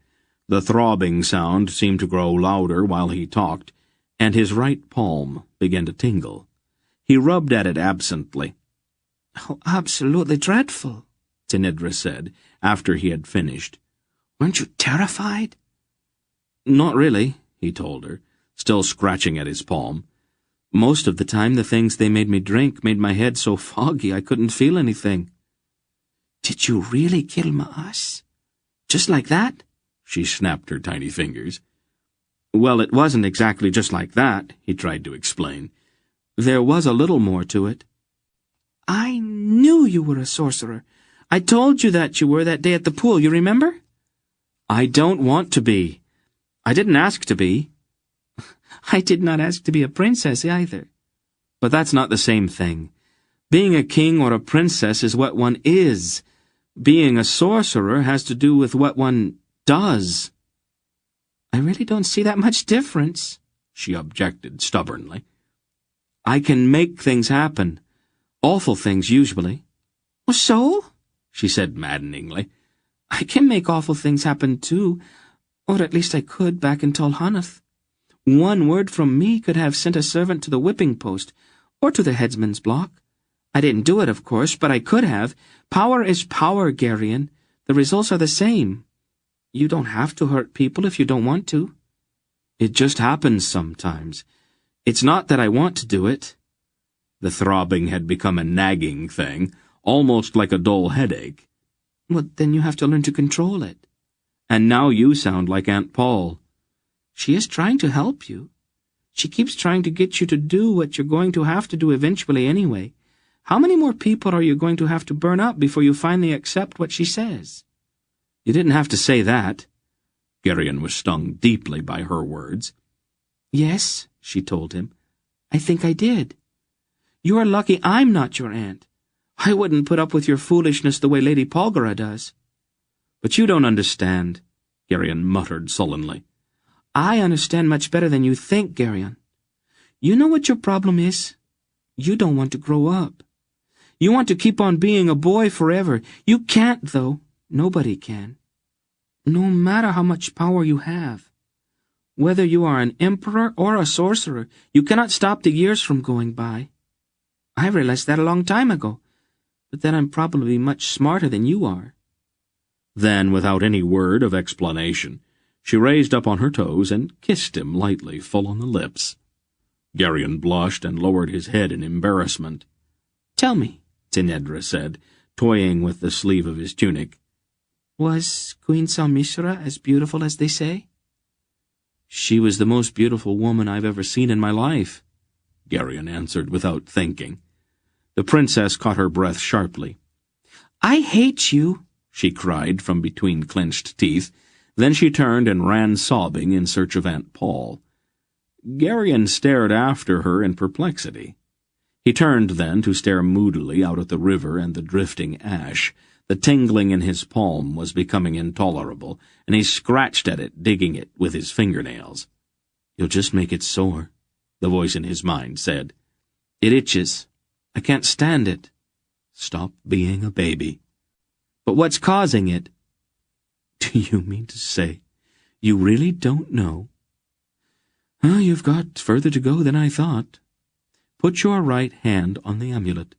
The throbbing sound seemed to grow louder while he talked, and his right palm began to tingle. He rubbed at it absently. "How absolutely dreadful," Tinedra said, after he had finished. "Weren't you terrified?" "Not really," he told her, still scratching at his palm. "Most of the time the things they made me drink made my head so foggy I couldn't feel anything." "Did you really kill Ma'as? Just like that?" She snapped her tiny fingers. "Well, it wasn't exactly just like that," he tried to explain. "There was a little more to it." "I knew you were a sorcerer. I told you that you were that day at the pool, you remember?" "I don't want to be. I didn't ask to be." "I did not ask to be a princess either." "But that's not the same thing. Being a king or a princess is what one is. Being a sorcerer has to do with what one does." "I really don't see that much difference," she objected stubbornly. "I can make things happen. Awful things, usually." "So?" she said maddeningly. "I can make awful things happen, too. Or at least I could back in Tolhanath. One word from me could have sent a servant to the whipping post, or to the headsman's block. I didn't do it, of course, but I could have. Power is power, Garion. The results are the same. You don't have to hurt people if you don't want to." "It just happens sometimes. It's not that I want to do it." The throbbing had become a nagging thing, almost like a dull headache. "Well, then you have to learn to control it. And now you sound like Aunt Paul." "She is trying to help you. She keeps trying to get you to do what you're going to have to do eventually anyway. How many more people are you going to have to burn up before you finally accept what she says?" "You didn't have to say that." Garion was stung deeply by her words. "Yes," she told him. "I think I did. You are lucky I'm not your aunt. I wouldn't put up with your foolishness the way Lady Belgariad does." "But you don't understand," Garion muttered sullenly. "I understand much better than you think, Garion. You know what your problem is? You don't want to grow up. You want to keep on being a boy forever. You can't, though. Nobody can. No matter how much power you have. Whether you are an emperor or a sorcerer, you cannot stop the years from going by. I realized that a long time ago, but then I'm probably much smarter than you are." Then, without any word of explanation, she raised up on her toes and kissed him lightly full on the lips. Garion blushed and lowered his head in embarrassment. "Tell me," Tinedra said, toying with the sleeve of his tunic. "Was Queen Salmishra as beautiful as they say?" "She was the most beautiful woman I've ever seen in my life," Garion answered without thinking. The princess caught her breath sharply. "I hate you," she cried from between clenched teeth. Then she turned and ran sobbing in search of Aunt Paul. Garion stared after her in perplexity. He turned then to stare moodily out at the river and the drifting ash. The tingling in his palm was becoming intolerable, and he scratched at it, digging it with his fingernails. "You'll just make it sore," the voice in his mind said. "It itches. I can't stand it." "Stop being a baby." "But what's causing it?" "Do you mean to say you really don't know?" "You've got further to go than I thought. Put your right hand on the amulet."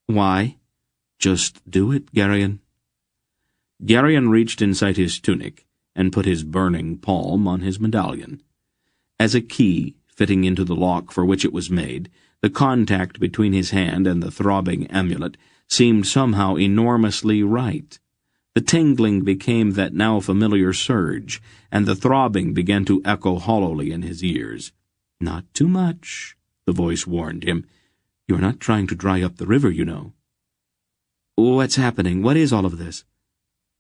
"Why?" "Just do it, Garion." Garion reached inside his tunic and put his burning palm on his medallion. As a key fitting into the lock for which it was made, the contact between his hand and the throbbing amulet seemed somehow enormously right. The tingling became that now familiar surge, and the throbbing began to echo hollowly in his ears. "Not too much," the voice warned him. "You're not trying to dry up the river, you know." "What's happening? What is all of this?"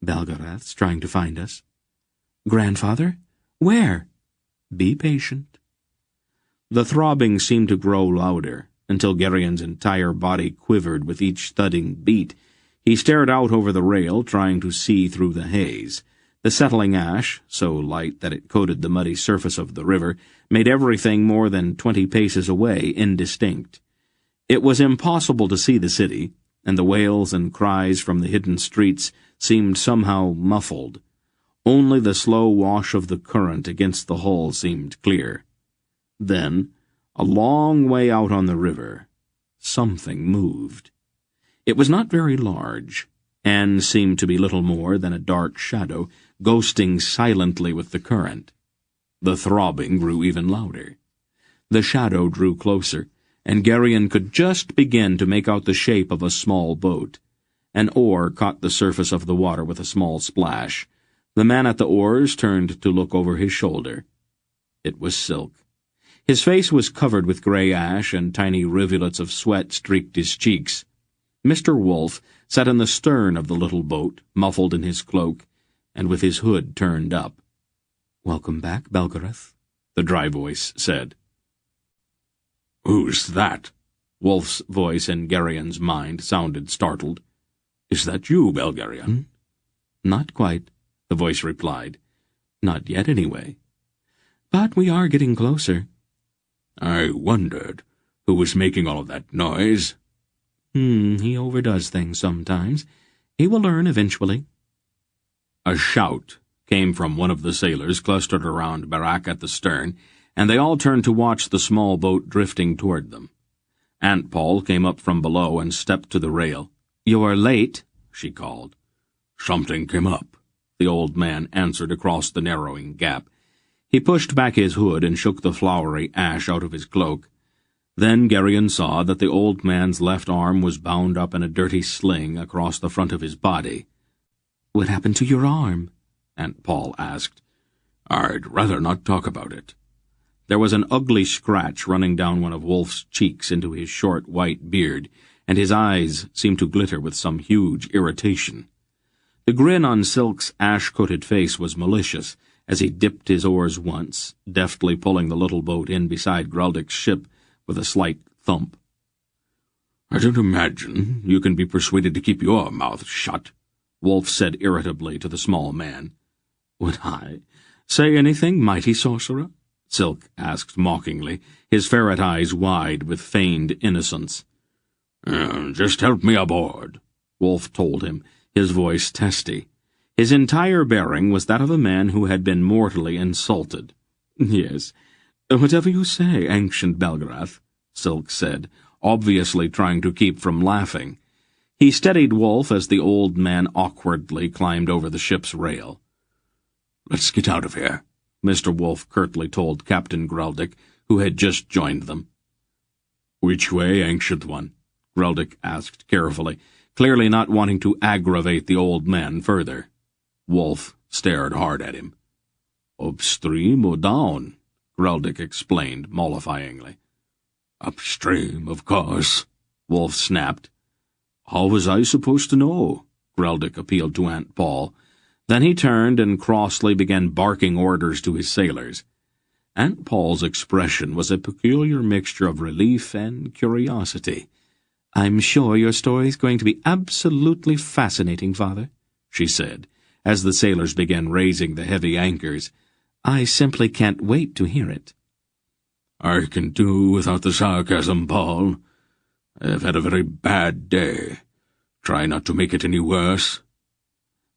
"Belgariad's trying to find us." "Grandfather? Where?" "Be patient." The throbbing seemed to grow louder, until Garion's entire body quivered with each thudding beat. He stared out over the rail, trying to see through the haze. The settling ash, so light that it coated the muddy surface of the river, made everything more than 20 paces away indistinct. It was impossible to see the city, and the wails and cries from the hidden streets seemed somehow muffled. Only the slow wash of the current against the hull seemed clear. Then, a long way out on the river, something moved. It was not very large, and seemed to be little more than a dark shadow, ghosting silently with the current. The throbbing grew even louder. The shadow drew closer, and Garion could just begin to make out the shape of a small boat. An oar caught the surface of the water with a small splash. The man at the oars turned to look over his shoulder. It was Silk. His face was covered with gray ash, and tiny rivulets of sweat streaked his cheeks. Mr. Wolf sat in the stern of the little boat, muffled in his cloak, and with his hood turned up. "Welcome back, Belgariad," the dry voice said. "Who's that?" Wolf's voice in Garion's mind sounded startled. "Is that you, Belgariad?" "Not quite," the voice replied. "Not yet, anyway. But we are getting closer." "I wondered who was making all of that noise." He overdoes things sometimes. He will learn eventually." A shout came from one of the sailors clustered around Barak at the stern, and they all turned to watch the small boat drifting toward them. Aunt Paul came up from below and stepped to the rail. "You're late," she called. "Something came up," the old man answered across the narrowing gap. He pushed back his hood and shook the floury ash out of his cloak. Then Garion saw that the old man's left arm was bound up in a dirty sling across the front of his body. "What happened to your arm?" Aunt Paul asked. "I'd rather not talk about it." There was an ugly scratch running down one of Wolf's cheeks into his short white beard, and his eyes seemed to glitter with some huge irritation. The grin on Silk's ash-coated face was malicious, as he dipped his oars once, deftly pulling the little boat in beside Graldic's ship with a slight thump. "I don't imagine you can be persuaded to keep your mouth shut," Wolf said irritably to the small man. "Would I say anything, mighty sorcerer?" Silk asked mockingly, his ferret eyes wide with feigned innocence. Just help me aboard," Wolf told him, his voice testy. His entire bearing was that of a man who had been mortally insulted. "Yes, whatever you say, ancient Belgariad," Silk said, obviously trying to keep from laughing. He steadied Wolf as the old man awkwardly climbed over the ship's rail. "Let's get out of here," Mr. Wolf curtly told Captain Graldick, who had just joined them. Which way, Ancient One? Greldick asked carefully, clearly not wanting to aggravate the old man further. Wolf stared hard at him. Upstream or down? Greldick explained mollifyingly. Upstream, of course, Wolf snapped. How was I supposed to know? Greldick appealed to Aunt Paul. Then he turned and crossly began barking orders to his sailors. Aunt Paul's expression was a peculiar mixture of relief and curiosity. "I'm sure your story's going to be absolutely fascinating, Father," she said, as the sailors began raising the heavy anchors. "I simply can't wait to hear it." I can do without the sarcasm, Paul. I've had a very bad day. Try not to make it any worse.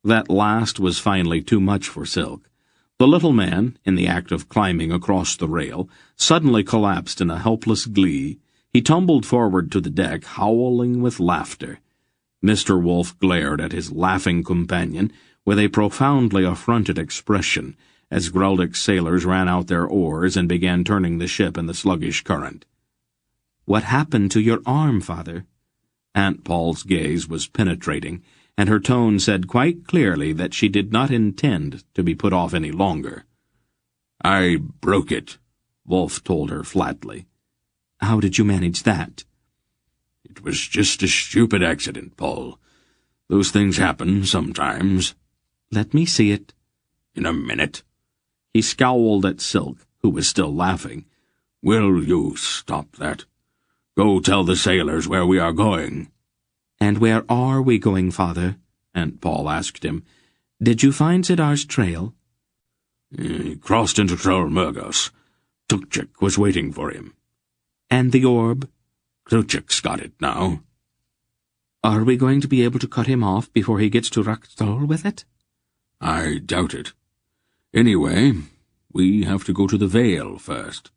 That last was finally too much for Silk. The little man, in the act of climbing across the rail, suddenly collapsed in a helpless glee. He tumbled forward to the deck, howling with laughter. Mr. Wolf glared at his laughing companion with a profoundly affronted expression as Greldick's sailors ran out their oars and began turning the ship in the sluggish current. "What happened to your arm, Father?" Aunt Paul's gaze was penetrating, and her tone said quite clearly that she did not intend to be put off any longer. I broke it, Wolf told her flatly. "How did you manage that?" It was just a stupid accident, Paul. Those things happen sometimes. "Let me see it." In a minute. He scowled at Silk, who was still laughing. Will you stop that? Go tell the sailors where we are going. "And where are we going, Father?" Aunt Paul asked him. "Did you find Zidar's trail?" He crossed into Trolmurgos. Tukchik was waiting for him. "And the orb?" Tukchik's got it now. "Are we going to be able to cut him off before he gets to Rakstol with it?" I doubt it. Anyway, we have to go to the Vale first.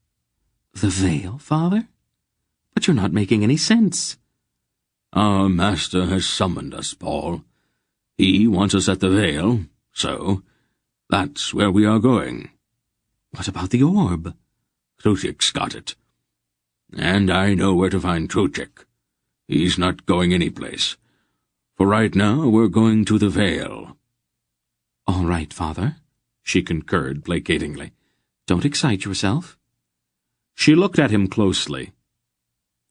"The Vale, Father? But you're not making any sense." Our master has summoned us, Paul. He wants us at the Vale, so that's where we are going. "What about the orb?" Tukchik's got it. And I know where to find Tukchik. He's not going anyplace. For right now, we're going to the Vale. "All right, Father," she concurred placatingly. "Don't excite yourself." She looked at him closely.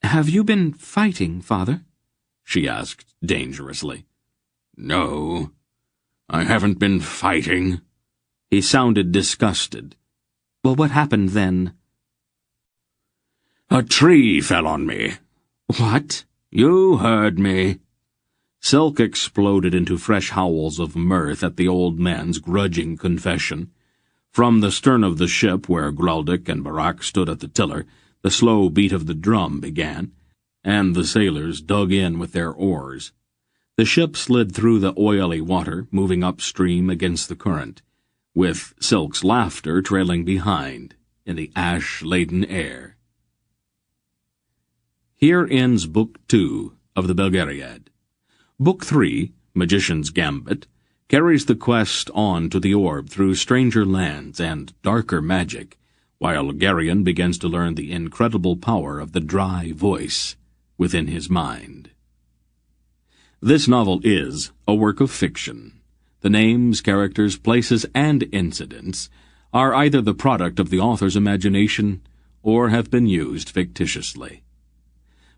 "Have you been fighting, Father?" she asked dangerously. No, I haven't been fighting. He sounded disgusted. "Well, what happened then?" A tree fell on me. "What?" You heard me. Silk exploded into fresh howls of mirth at the old man's grudging confession. From the stern of the ship, where Greldick and Barak stood at the tiller, the slow beat of the drum began, and the sailors dug in with their oars. The ship slid through the oily water, moving upstream against the current, with Silk's laughter trailing behind in the ash-laden air. Here ends Book 2 of the Belgariad. Book 3, Magician's Gambit, carries the quest on to the orb through stranger lands and darker magic, while Garion begins to learn the incredible power of the dry voice within his mind. This novel is a work of fiction. The names, characters, places, and incidents are either the product of the author's imagination or have been used fictitiously.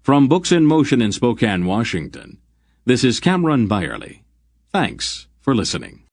From Books in Motion in Spokane, Washington, this is Cameron Byerly. Thanks for listening.